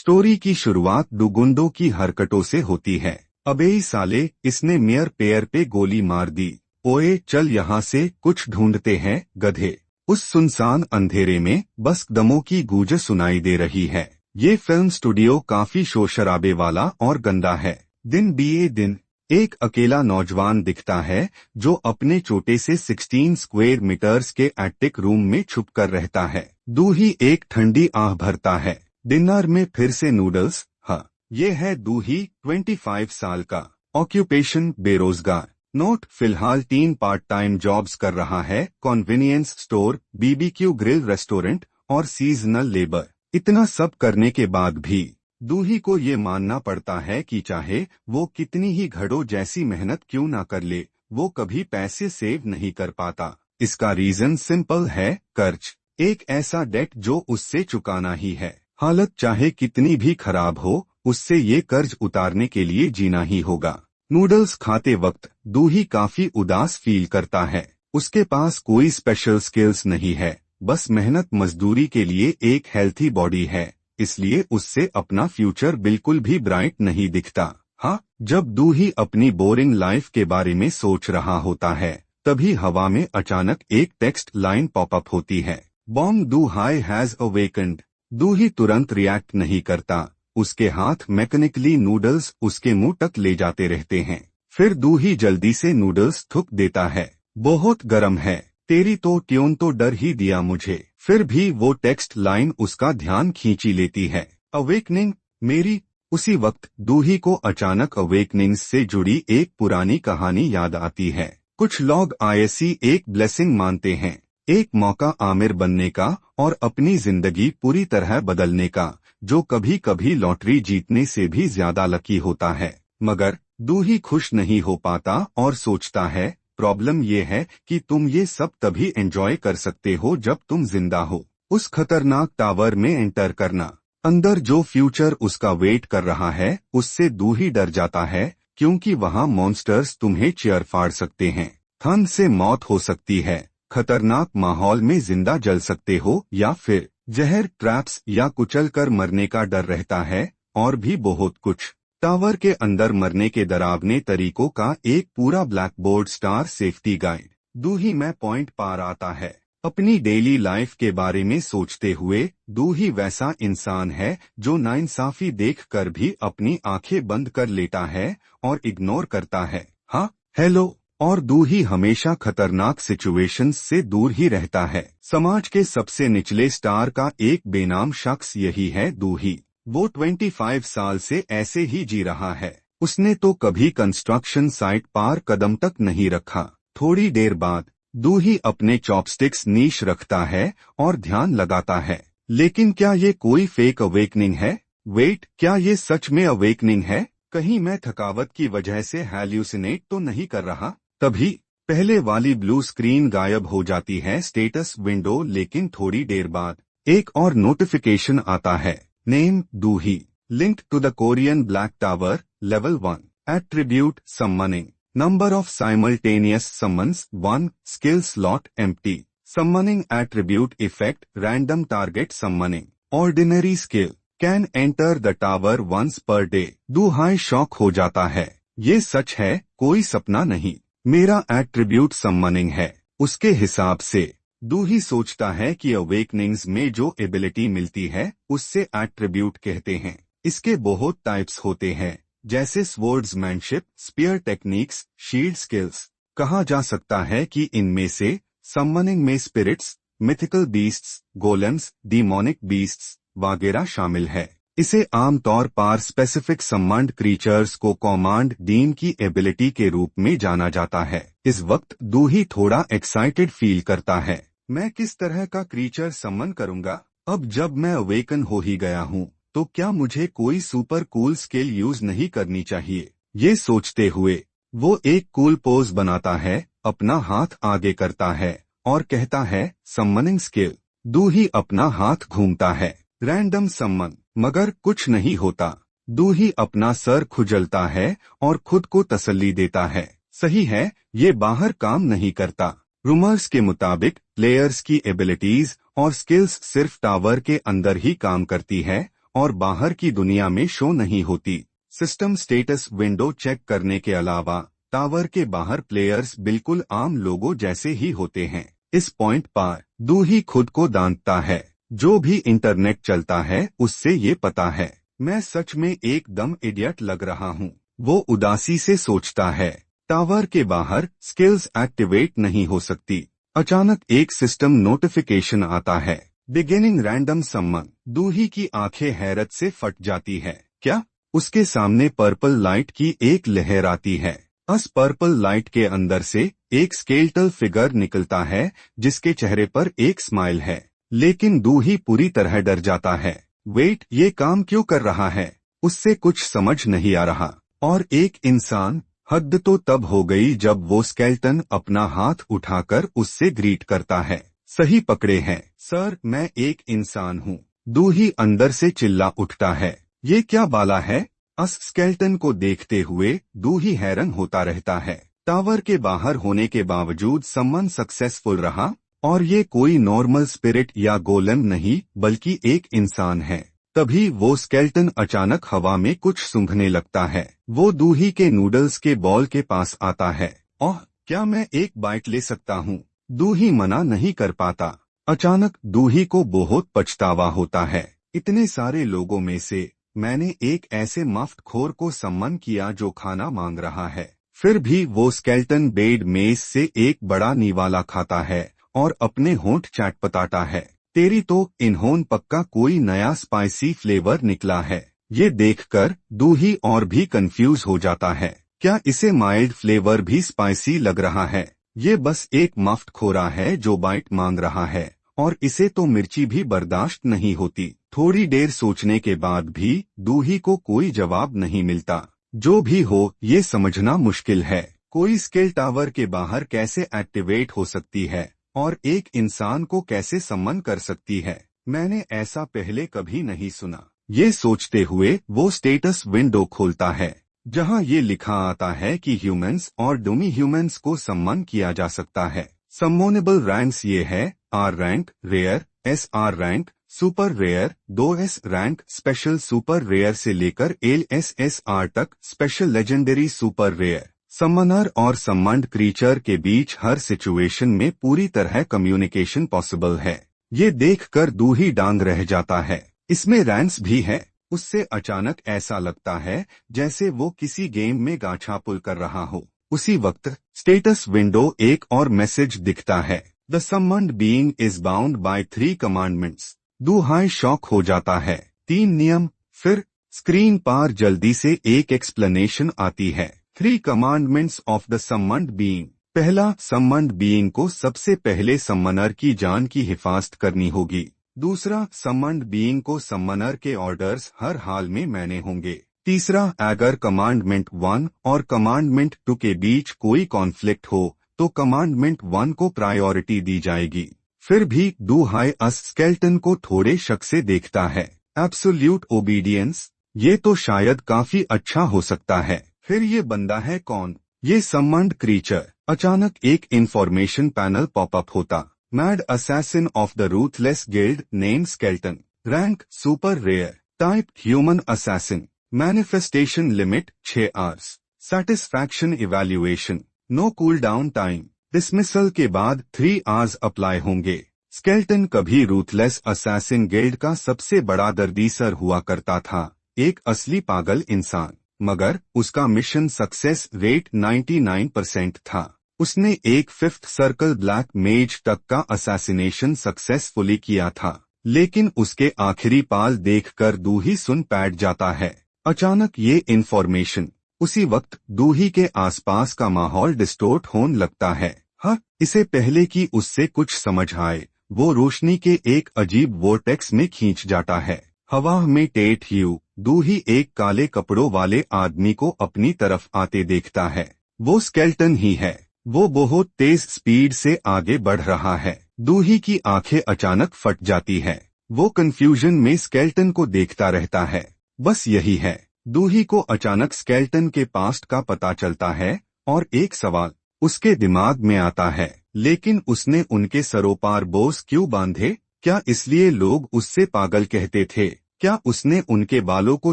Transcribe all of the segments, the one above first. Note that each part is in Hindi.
स्टोरी की शुरुआत दुगुंडों की हरकतों से होती है। अबे साले, इसने मेयर पेयर पे गोली मार दी। ओए चल यहाँ से, कुछ ढूंढते हैं गधे। उस सुनसान अंधेरे में बस कदमों की गूंज सुनाई दे रही है। ये फिल्म स्टूडियो काफी शोर शराबे वाला और गंदा है। दिन बीए दिन एक अकेला नौजवान दिखता है जो अपने छोटे से 16 स्क्वायर मीटर्स के एटिक रूम में छुप कर रहता है। दूही एक ठंडी आह भरता है। डिनर में फिर से नूडल्स। हाँ, ये है दूही, 25 साल का। ऑक्यूपेशन बेरोजगार। नोट, फिलहाल 3 पार्ट टाइम जॉब्स कर रहा है, convenience store, BBQ grill restaurant और सीजनल लेबर। इतना सब करने के बाद भी दूही को ये मानना पड़ता है कि चाहे वो कितनी ही घड़ों जैसी मेहनत क्यों ना कर ले, वो कभी पैसे सेव नहीं कर पाता। इसका रीजन सिंपल है, कर्ज। एक ऐसा डेट जो उससे चुकाना ही है। हालत चाहे कितनी भी खराब हो, उससे ये कर्ज उतारने के लिए जीना ही होगा। नूडल्स खाते वक्त दूही काफी उदास फील करता है। उसके पास कोई स्पेशल स्किल्स नहीं है, बस मेहनत मजदूरी के लिए एक हेल्थी बॉडी है, इसलिए उससे अपना फ्यूचर बिल्कुल भी ब्राइट नहीं दिखता। हाँ, जब दूही अपनी बोरिंग लाइफ के बारे में सोच रहा होता है, तभी हवा में अचानक एक टेक्स्ट लाइन पॉपअप होती है। बॉम्ब दू हाई हैज अवेकन्ड। दूही तुरंत रिएक्ट नहीं करता। उसके हाथ मैकेनिकली नूडल्स उसके मुंह तक ले जाते रहते हैं। फिर दूही जल्दी से नूडल्स थूक देता है। बहुत गर्म है, तेरी तो ट्यून तो डर ही दिया मुझे। फिर भी वो टेक्स्ट लाइन उसका ध्यान खींची लेती है। अवेकनिंग मेरी। उसी वक्त दूही को अचानक अवेकनिंग्स से जुड़ी एक पुरानी कहानी याद आती है। कुछ लोग आईएसी एक ब्लेसिंग मानते हैं, एक मौका आमिर बनने का और अपनी जिंदगी पूरी तरह बदलने का, जो कभी कभी लॉटरी जीतने से भी ज्यादा लकी होता है। मगर दूही खुश नहीं हो पाता और सोचता है, प्रॉब्लम ये है कि तुम ये सब तभी एंजॉय कर सकते हो जब तुम जिंदा हो। उस खतरनाक टावर में एंटर करना, अंदर जो फ्यूचर उसका वेट कर रहा है, उससे दूही डर जाता है, क्योंकि वहाँ मॉन्स्टर्स तुम्हें चीयर फाड़ सकते हैं, ठंड से मौत हो सकती है, खतरनाक माहौल में जिंदा जल सकते हो, या फिर जहर, ट्रैप्स या कुचल कर मरने का डर रहता है, और भी बहुत कुछ। टावर के अंदर मरने के डरावने तरीकों का एक पूरा blackboard, star safety guide. Dohee में पॉइंट पार आता है। अपनी डेली लाइफ के बारे में सोचते हुए दूही वैसा इंसान है जो नाइंसाफी देखकर भी अपनी आंखें बंद कर लेता है और इग्नोर करता है। हाँ, हेलो। और दूही हमेशा खतरनाक सिचुएशंस से दूर ही रहता है। समाज के सबसे निचले स्टार का एक बेनाम शख्स यही है दूही। वो 25 साल से ऐसे ही जी रहा है। उसने तो कभी कंस्ट्रक्शन साइट पार कदम तक नहीं रखा। थोड़ी देर बाद दूही अपने चॉपस्टिक्स नीश रखता है और ध्यान लगाता है। लेकिन क्या ये कोई फेक अवेकनिंग है? वेट, क्या ये सच में अवेकनिंग है? कहीं मैं थकावट की वजह से हैल्यूसिनेट तो नहीं कर रहा? तभी पहले वाली ब्लू स्क्रीन गायब हो जाती है, स्टेटस विंडो। लेकिन थोड़ी देर बाद एक और नोटिफिकेशन आता है। Name Dohee, linked to the Korean black tower, level 1, attribute summoning, number of simultaneous summons 1, skill slot empty, summoning attribute effect, random target summoning, ordinary skill, can enter the tower once per day. Dohee shock हो जाता है। ये सच है, कोई सपना नहीं। मेरा एट्रीब्यूट समनिंग है। उसके हिसाब से दूही सोचता है कि अवेकनिंग्स में जो एबिलिटी मिलती है उससे एट्रीब्यूट कहते हैं। इसके बहुत टाइप्स होते हैं, जैसे swordsmanship, spear techniques, shield skills. कहा जा सकता है कि इनमें से समनिंग में spirits, mythical beasts, golems, demonic beasts वगैरह शामिल है। इसे आमतौर पर स्पेसिफिक समन्ड क्रीचर्स को कमांड डीम की एबिलिटी के रूप में जाना जाता है। इस वक्त दूही थोड़ा एक्साइटेड फील करता है। मैं किस तरह का क्रीचर समन करूंगा? अब जब मैं अवेकन हो ही गया हूँ, तो क्या मुझे कोई सुपर कूल स्किल यूज नहीं करनी चाहिए? ये सोचते हुए वो एक कूल पोज बनाता है, अपना हाथ आगे करता है और कहता है, समनिंग स्किल। दूही अपना हाथ घूमता है, रैंडम समन, मगर कुछ नहीं होता। दूही अपना सर खुजलता है और खुद को तसल्ली देता है, सही है, ये बाहर काम नहीं करता। रूमर्स के मुताबिक प्लेयर्स की एबिलिटीज और स्किल्स सिर्फ टावर के अंदर ही काम करती है और बाहर की दुनिया में शो नहीं होती। सिस्टम स्टेटस विंडो चेक करने के अलावा टावर के बाहर प्लेयर्स बिल्कुल आम लोगों जैसे ही होते हैं। इस पॉइंट पर दूही खुद को दांतता है। जो भी इंटरनेट चलता है उससे ये पता है मैं सच में एकदम इडियट लग रहा हूँ। वो उदासी से सोचता है। टावर के बाहर स्किल्स एक्टिवेट नहीं हो सकती। अचानक एक सिस्टम नोटिफिकेशन आता है, बिगिनिंग रैंडम समन। दूही की आंखें हैरत से फट जाती है। क्या? उसके सामने पर्पल लाइट की एक लहर आती है। उस पर्पल लाइट के अंदर से एक स्केलेटल फिगर निकलता है जिसके चेहरे पर एक स्माइल है। लेकिन दूही पूरी तरह डर जाता है। वेट, ये काम क्यों कर रहा है? उससे कुछ समझ नहीं आ रहा। और एक इंसान। हद तो तब हो गई जब वो स्केलेटन अपना हाथ उठाकर उससे ग्रीट करता है। सही पकड़े हैं सर, मैं एक इंसान हूँ। दूही अंदर से चिल्ला उठता है। ये क्या बाला है? उस स्केलेटन को देखते हुए दूही हैरान होता रहता है। टावर के बाहर होने के बावजूद समन सक्सेसफुल रहा और ये कोई नॉर्मल स्पिरिट या गोलेम नहीं बल्कि एक इंसान है। तभी वो स्केलेटन अचानक हवा में कुछ सूंघने लगता है। वो दूही के नूडल्स के बॉल के पास आता है। ओह, क्या मैं एक बाइट ले सकता हूँ? दूही मना नहीं कर पाता। अचानक दूही को बहुत पछतावा होता है। इतने सारे लोगों में से मैंने एक ऐसे मफ्तखोर को सम्मान किया जो खाना मांग रहा है। फिर भी वो स्केलेटन बेड मेज से एक बड़ा निवाला खाता है और अपने होंठ चटपटाता है। तेरी तो इन्होंने पक्का कोई नया स्पाइसी फ्लेवर निकला है। ये देखकर दूही और भी कंफ्यूज हो जाता है। क्या इसे माइल्ड फ्लेवर भी स्पाइसी लग रहा है? ये बस एक मफ्तखोरा है जो बाइट मांग रहा है और इसे तो मिर्ची भी बर्दाश्त नहीं होती। थोड़ी देर सोचने के बाद भी दूही को कोई जवाब नहीं मिलता। जो भी हो ये समझना मुश्किल है। कोई स्केल टावर के बाहर कैसे एक्टिवेट हो सकती है और एक इंसान को कैसे सम्मन कर सकती है? मैंने ऐसा पहले कभी नहीं सुना। ये सोचते हुए वो स्टेटस विंडो खोलता है जहां ये लिखा आता है कि ह्यूमंस और डोमी ह्यूमंस को सम्मान किया जा सकता है। सम्मोनेबल रैंक्स ये है R rank, rare, S R rank, super rare, 2S rank, special super rare से लेकर LSSR तक, special legendary super rare. Summoner और सम्मन्ड क्रीचर के बीच हर सिचुएशन में पूरी तरह कम्युनिकेशन पॉसिबल है। ये देखकर दूही डांग रह जाता है। इसमें रैंक्स भी है। उससे अचानक ऐसा लगता है जैसे वो किसी गेम में गाछा पुल कर रहा हो। उसी वक्त स्टेटस विंडो एक और मैसेज दिखता है, the summoned being is bound by 3 commandments. Dohee shock हो जाता है। 3 नियम? फिर स्क्रीन पर जल्दी से एक एक्सप्लेनेशन आती है, 3 commandments of the summoned being. पहला, सम्मन्ड बीइंग को सबसे पहले सम्मनर की जान की हिफाजत करनी होगी। दूसरा, सम्मन्ड बीइंग को सम्मनर के ऑर्डर्स हर हाल में मानने होंगे। तीसरा, अगर कमांडमेंट 1 और कमांडमेंट 2 के बीच कोई कॉन्फ्लिक्ट हो तो कमांडमेंट 1 को प्रायोरिटी दी जाएगी। फिर भी दूहाई अस स्केलेटन को थोड़े शक से देखता है। Absolute obedience? ये तो शायद काफी अच्छा हो सकता है। फिर ये बंदा है कौन? ये सम्मन्ड क्रीचर। अचानक एक इंफॉर्मेशन पैनल पॉपअप होता, mad assassin of the ruthless guild, name skeleton, rank super rare, type human assassin, manifestation limit 6 hours, satisfaction evaluation, no cool down time. Dismissal के बाद 3 आवर्स अप्लाई होंगे। स्केलेटन कभी रूथलेस असैसिन गिल्ड का सबसे बड़ा दर्दीसर हुआ करता था, एक असली पागल इंसान, मगर उसका मिशन सक्सेस रेट 99% था। उसने एक 5th सर्कल ब्लैक मेज तक का असैसिनेशन सक्सेसफुली किया था, लेकिन उसके आखिरी पाल देखकर दूही सुन बैठ जाता है। अचानक ये इन्फॉर्मेशन। उसी वक्त दूही के आसपास का माहौल डिस्टोर्ट होने लगता है। हाँ, इसे पहले कि उससे कुछ समझ आए वो रोशनी के एक अजीब वोर्टेक्स में खींच जाता है। हवा में टेट ह्यू दूही एक काले कपड़ों वाले आदमी को अपनी तरफ आते देखता है। वो स्केलेटन ही है। वो बहुत तेज स्पीड से आगे बढ़ रहा है। दूही की आंखें अचानक फट जाती है। वो कंफ्यूजन में स्केलेटन को देखता रहता है। बस यही है। दूही को अचानक स्केलेटन के पास्ट का पता चलता है और एक सवाल उसके दिमाग में आता है, लेकिन उसने उनके सरों पर बोझ क्यों बांधे? क्या इसलिए लोग उससे पागल कहते थे? क्या उसने उनके बालों को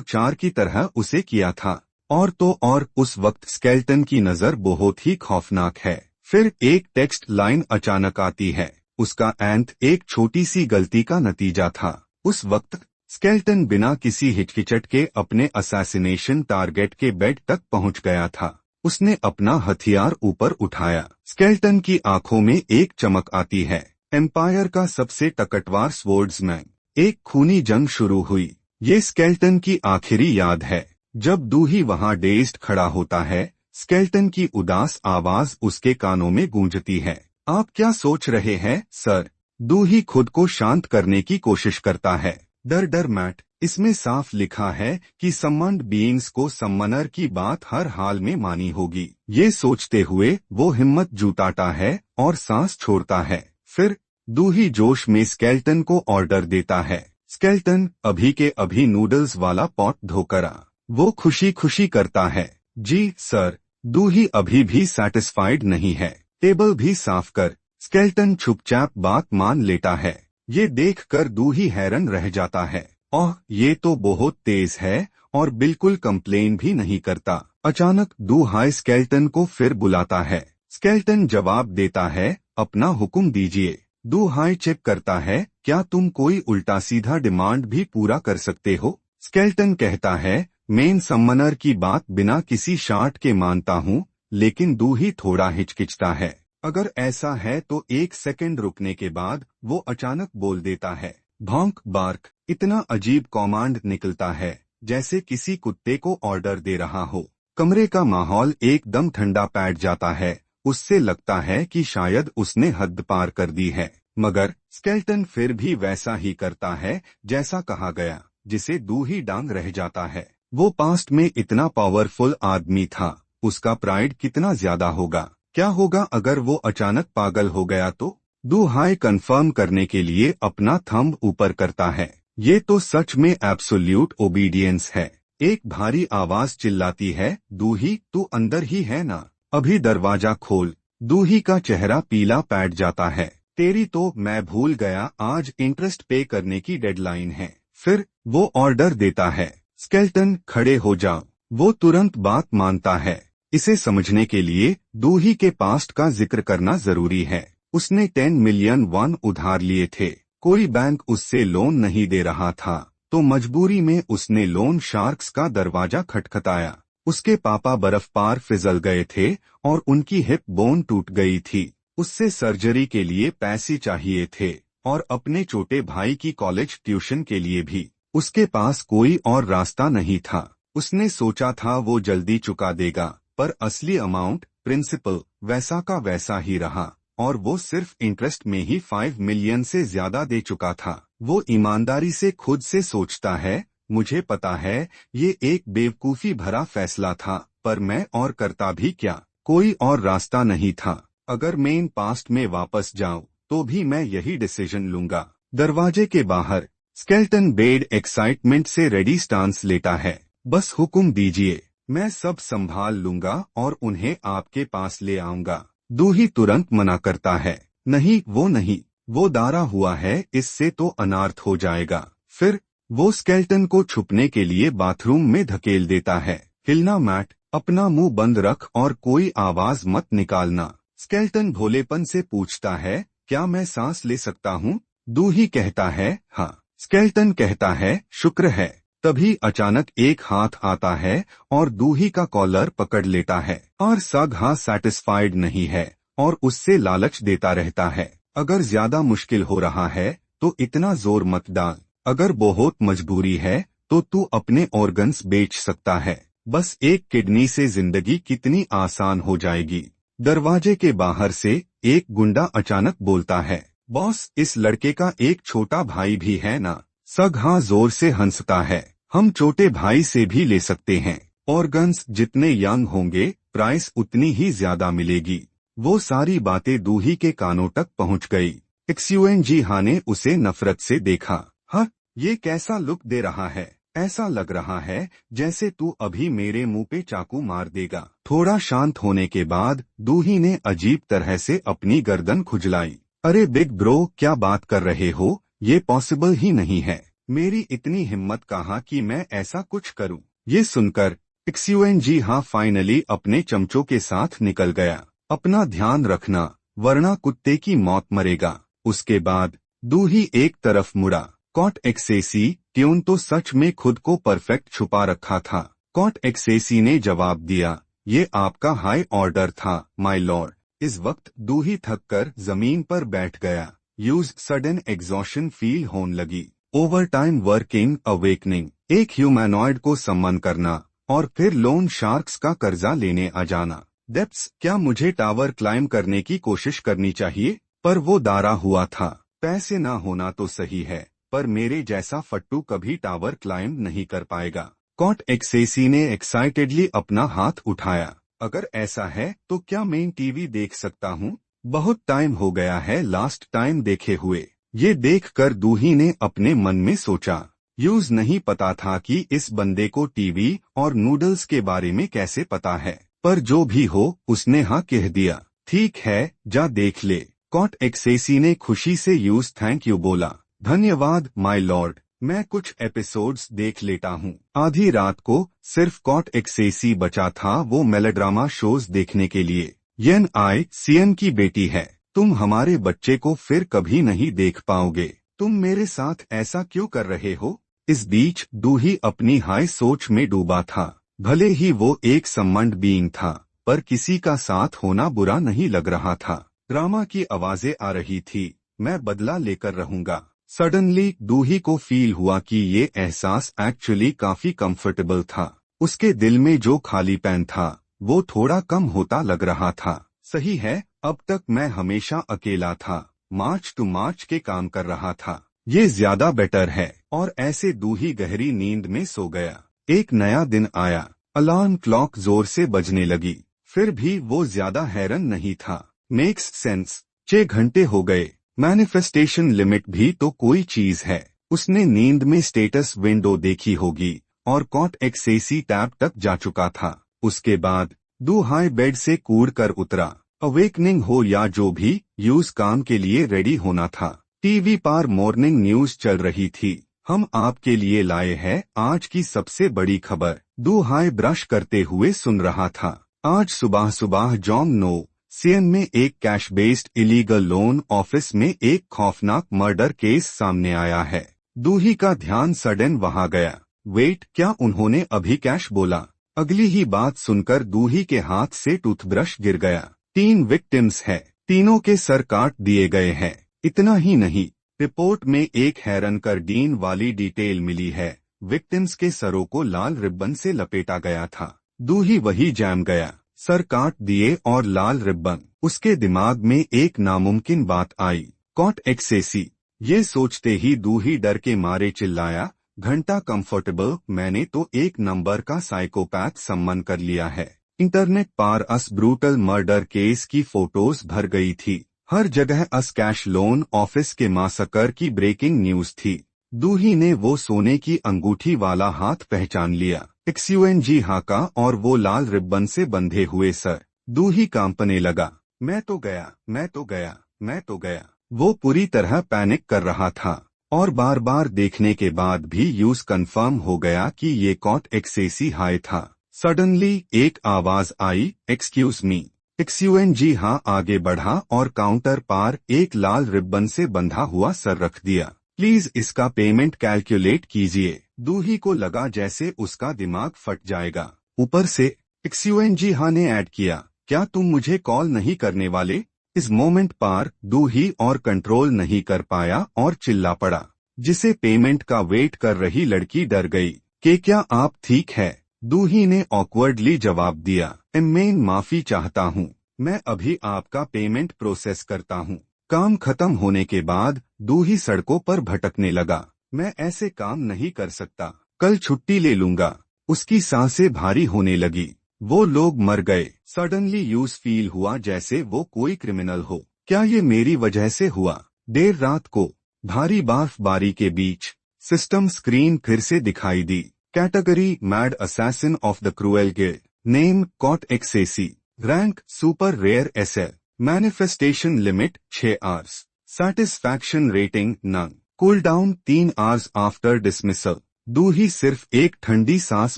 चार की तरह उसे किया था? और तो और उस वक्त स्केल्टन की नजर बहुत ही खौफनाक है। फिर एक टेक्स्ट लाइन अचानक आती है। उसका एंथ एक छोटी सी गलती का नतीजा था। उस वक्त स्केल्टन बिना किसी हिचकिचट के अपने असैसिनेशन टारगेट के बेड तक पहुंच गया था। उसने अपना हथियार ऊपर उठाया। स्केल्टन की आंखों में एक चमक आती है। एम्पायर का सबसे ताकतवर स्वॉर्ड्समैन। एक खूनी जंग शुरू हुई। ये स्केल्टन की आखिरी याद है। जब दूही वहां डेज्ड खड़ा होता है, स्केल्टन की उदास आवाज उसके कानों में गूंजती है। आप क्या सोच रहे हैं, सर? दूही खुद को शांत करने की कोशिश करता है। डर डर मैट, इसमें साफ लिखा है कि सम्मन्ड बीइंग्स को सम्मनर की बात हर हाल में मानी होगी। ये सोचते हुए वो हिम्मत जुटाता है और सांस छोड़ता है। फिर दूही जोश में स्केल्टन को ऑर्डर देता है। स्केल्टन, अभी के अभी नूडल्स वाला पॉट धोकर आ। वो खुशी खुशी करता है। जी सर। दूही अभी भी सैटिस्फाइड नहीं है। टेबल भी साफ कर। स्केल्टन चुपचाप बात मान लेता है। ये देखकर दूही हैरान रह जाता है। ओह, ये तो बहुत तेज है और बिल्कुल कंप्लेन भी नहीं करता। अचानक दूहाई स्केल्टन को फिर बुलाता है। स्केल्टन जवाब देता है, अपना हुक्म दीजिए। दूहाई चेक करता है, क्या तुम कोई उल्टा सीधा डिमांड भी पूरा कर सकते हो? स्केल्टन कहता है, मेन सम्मनर की बात बिना किसी शार्ट के मानता हूँ, लेकिन दूही थोड़ा हिचकिचता है। अगर ऐसा है तो एक सेकंड रुकने के बाद वो अचानक बोल देता है, भौंक बार्क। इतना अजीब कमांड निकलता है जैसे किसी कुत्ते को ऑर्डर दे रहा हो। कमरे का माहौल एकदम ठंडा बैठ जाता है। उससे लगता है कि शायद उसने हद पार कर दी है, मगर स्केल्टन फिर भी वैसा ही करता है जैसा कहा गया, जिसे दूही डांग रह जाता है। वो पास्ट में इतना पावरफुल आदमी था, उसका प्राइड कितना ज्यादा होगा। क्या होगा अगर वो अचानक पागल हो गया तो? दूहाई कंफर्म करने के लिए अपना थंब ऊपर करता है। ये तो सच में एब्सोल्यूट ओबीडियंस है। एक भारी आवाज चिल्लाती है, दूही तू अंदर ही है ना? अभी दरवाजा खोल। दूही का चेहरा पीला पैट जाता है। तेरी तो मैं भूल गया, आज इंटरेस्ट पे करने की डेडलाइन है। फिर वो ऑर्डर देता है, स्केल्टन खड़े हो जाओ। वो तुरंत बात मानता है। इसे समझने के लिए दूही के पास्ट का जिक्र करना जरूरी है। उसने 10 मिलियन वन उधार लिए थे। कोई बैंक उससे लोन नहीं दे रहा था, तो मजबूरी में उसने लोन शार्क्स का दरवाजा खटखटाया। उसके पापा बर्फ पार फिसल गए थे और उनकी हिप बोन टूट गई थी। उससे सर्जरी के लिए पैसे चाहिए थे और अपने छोटे भाई की कॉलेज ट्यूशन के लिए भी। उसके पास कोई और रास्ता नहीं था। उसने सोचा था वो जल्दी चुका देगा, पर असली अमाउंट, प्रिंसिपल वैसा का वैसा ही रहा और वो सिर्फ इंटरेस्ट में ही 5 मिलियन से ज्यादा दे चुका था। वो ईमानदारी से खुद से सोचता है, मुझे पता है ये एक बेवकूफी भरा फैसला था, पर मैं और करता भी क्या? कोई और रास्ता नहीं था। अगर मैं इन पास्ट में वापस जाऊं तो भी मैं यही डिसीजन लूंगा। दरवाजे के बाहर स्केल्टन बेड एक्साइटमेंट से रेडी स्टांस लेता है। बस हुक्म दीजिए, मैं सब संभाल लूंगा और उन्हें आपके पास ले आऊंगा। दूही तुरंत मना करता है, नहीं वो नहीं, वो डारा हुआ है, इससे तो अनर्थ हो जाएगा। फिर वो स्केल्टन को छुपने के लिए बाथरूम में धकेल देता है। हिलना मैट, अपना मुंह बंद रख और कोई आवाज मत निकालना। स्केल्टन भोलेपन से पूछता है, क्या मैं सांस ले सकता हूँ? दूही कहता है, हाँ। स्केल्टन कहता है, शुक्र है। तभी अचानक एक हाथ आता है और दूही का कॉलर पकड़ लेता है और सगा सैटिस्फाइड नहीं है और उससे लालच देता रहता है। अगर ज्यादा मुश्किल हो रहा है तो इतना जोर मत डाल। अगर बहुत मजबूरी है तो तू अपने ऑर्गन्स बेच सकता है। बस एक किडनी से जिंदगी कितनी आसान हो जाएगी। दरवाजे के बाहर से एक गुंडा अचानक बोलता है, बॉस इस लड़के का एक छोटा भाई भी है ना? सगा जोर से हंसता है, हम छोटे भाई से भी ले सकते हैं। ऑर्गन्स जितने यंग होंगे प्राइस उतनी ही ज्यादा मिलेगी। वो सारी बातें दूही के कानों तक पहुंच गई। एक्सयूएनजी हा ने उसे नफरत से देखा। हाँ, ये कैसा लुक दे रहा है? ऐसा लग रहा है जैसे तू अभी मेरे मुंह पे चाकू मार देगा। थोड़ा शांत होने के बाद दूही ने अजीब तरह से अपनी गर्दन खुजलाई। अरे बिग ब्रो, क्या बात कर रहे हो? ये पॉसिबल ही नहीं है। मेरी इतनी हिम्मत कहाँ कि मैं ऐसा कुछ करूं। ये सुनकर एक्सयूएनजी हाँ फाइनली अपने चमचों के साथ निकल गया। अपना ध्यान रखना वरना कुत्ते की मौत मरेगा। उसके बाद दूही एक तरफ मुड़ा। कॉट एक्सेसी ट्यून तो सच में खुद को परफेक्ट छुपा रखा था। कॉट एक्सेसी ने जवाब दिया, ये आपका हाई ऑर्डर था माय लॉर्ड। इस वक्त दूही थककर जमीन पर बैठ गया। यूज सडन एग्जॉशन फील होने लगी। ओवर टाइम वर्किंग अवेकनिंग, एक ह्यूमैनॉइड को सम्मान करना और फिर लोन शार्क्स का कर्जा लेने आ जाना। डेप्स, क्या मुझे टावर क्लाइम करने की कोशिश करनी चाहिए? पर वो डारा हुआ था। पैसे ना होना तो सही है, पर मेरे जैसा फट्टू कभी टावर क्लाइम नहीं कर पाएगा। कॉट एक्सेसी ने एक्साइटेडली अपना हाथ उठाया। अगर ऐसा है तो क्या मैं टीवी देख सकता हूँ? बहुत टाइम हो गया है लास्ट टाइम देखे हुए। ये देखकर दूही ने अपने मन में सोचा, यूज नहीं पता था कि इस बंदे को टीवी और नूडल्स के बारे में कैसे पता है, पर जो भी हो उसने हाँ कह दिया। ठीक है, जा देख ले। कॉट एक्सेसी ने खुशी से यूज थैंक यू बोला। धन्यवाद माय लॉर्ड, मैं कुछ एपिसोड्स देख लेता हूँ। आधी रात को सिर्फ कॉट एक्सेसी बचा था वो मेलोड्रामा शोज देखने के लिए। यन आई सीएन की बेटी है, तुम हमारे बच्चे को फिर कभी नहीं देख पाओगे। तुम मेरे साथ ऐसा क्यों कर रहे हो? इस बीच दूही अपनी हाई सोच में डूबा था। भले ही वो एक सम्मंड बीइंग था, पर किसी का साथ होना बुरा नहीं लग रहा था। ड्रामा की आवाजें आ रही थी, मैं बदला लेकर रहूंगा। सडनली दूही को फील हुआ कि ये एहसास एक्चुअली काफी कंफर्टेबल था। उसके दिल में जो खालीपन था वो थोड़ा कम होता लग रहा था। सही है, अब तक मैं हमेशा अकेला था, मार्च टू मार्च के काम कर रहा था। ये ज्यादा बेटर है। और ऐसे दूही गहरी नींद में सो गया। एक नया दिन आया। अलार्म क्लॉक जोर से बजने लगी, फिर भी वो ज्यादा हैरान नहीं था। मेक्स सेंस, 6 घंटे हो गए। मैनिफेस्टेशन लिमिट भी तो कोई चीज है। उसने नींद में स्टेटस विंडो देखी होगी और कॉट एक्सेसी टैब तक जा चुका था। उसके बाद दूहाई बेड से कूद कर उतरा। अवेकनिंग हो या जो भी, यूज काम के लिए रेडी होना था। टीवी पर मॉर्निंग न्यूज चल रही थी। हम आपके लिए लाए हैं आज की सबसे बड़ी खबर। दूहाई ब्रश करते हुए सुन रहा था। आज सुबह सुबह जॉन नो सीएन में एक cash based illegal loan office में एक खौफनाक मर्डर केस सामने आया है। दूही का ध्यान सडन वहां गया। वेट, क्या उन्होंने अभी कैश बोला? अगली ही बात सुनकर दूही के हाथ से टूथब्रश गिर गया। 3 विक्टिम्स है, तीनों के सर काट दिए गए हैं। इतना ही नहीं, रिपोर्ट में एक हैरान कर डीन वाली डिटेल मिली है। विक्टिम्स के सरों को लाल रिबन से लपेटा गया था। दूही वही जैम गया। सर काट दिए और लाल रिबन। उसके दिमाग में एक नामुमकिन बात आई। Cot XC. ये सोचते ही दूही डर के मारे चिल्लाया, घंटा कंफर्टेबल, मैंने तो एक नंबर का साइकोपैथ सम्मन कर लिया है। इंटरनेट पर अस ब्रूटल मर्डर केस की फोटोज भर गई थी। हर जगह अस कैश लोन ऑफिस के मासकर की ब्रेकिंग न्यूज थी। दूही ने वो सोने की अंगूठी वाला हाथ पहचान लिया। एक्सयूएनजी हाका और वो लाल रिबन से बंधे हुए सर। दूही कांपने लगा। मैं तो गया, मैं तो गया, मैं तो गया। वो पूरी तरह पैनिक कर रहा था और बार बार देखने के बाद भी यूज कंफर्म हो गया कि ये कॉट एक्सेसी हाई था। सडनली एक आवाज आई, एक्सक्यूज मी। एक्सयूएनजी हाँ आगे बढ़ा और काउंटर पर एक लाल रिबन से बंधा हुआ सर रख दिया। प्लीज इसका पेमेंट कैलकुलेट कीजिए। दूही को लगा जैसे उसका दिमाग फट जाएगा। ऊपर से एक्सयूएनजी हाँ ने ऐड किया, क्या तुम मुझे कॉल नहीं करने वाले? इस मोमेंट पर दूही और कंट्रोल नहीं कर पाया और चिल्ला पड़ा, जिसे पेमेंट का वेट कर रही लड़की डर गई कि क्या आप ठीक है? दूही ने ऑकवर्डली जवाब दिया, मैं माफी चाहता हूँ, मैं अभी आपका पेमेंट प्रोसेस करता हूँ। काम खत्म होने के बाद दूही सड़कों पर भटकने लगा। मैं ऐसे काम नहीं कर सकता, कल छुट्टी ले लूंगा। उसकी सांसें भारी होने लगी। वो लोग मर गए। सडनली यूज फील हुआ जैसे वो कोई क्रिमिनल हो। क्या ये मेरी वजह से हुआ? देर रात को भारी बर्फबारी के बीच सिस्टम स्क्रीन फिर से दिखाई दी। Category mad assassin of the cruel guild. Name कॉट एक्सेसी। Rank super rare SL. Manifestation limit 6 hours. Satisfaction rating none. Cooldown 3 hours after dismissal. Dohee सिर्फ एक ठंडी सांस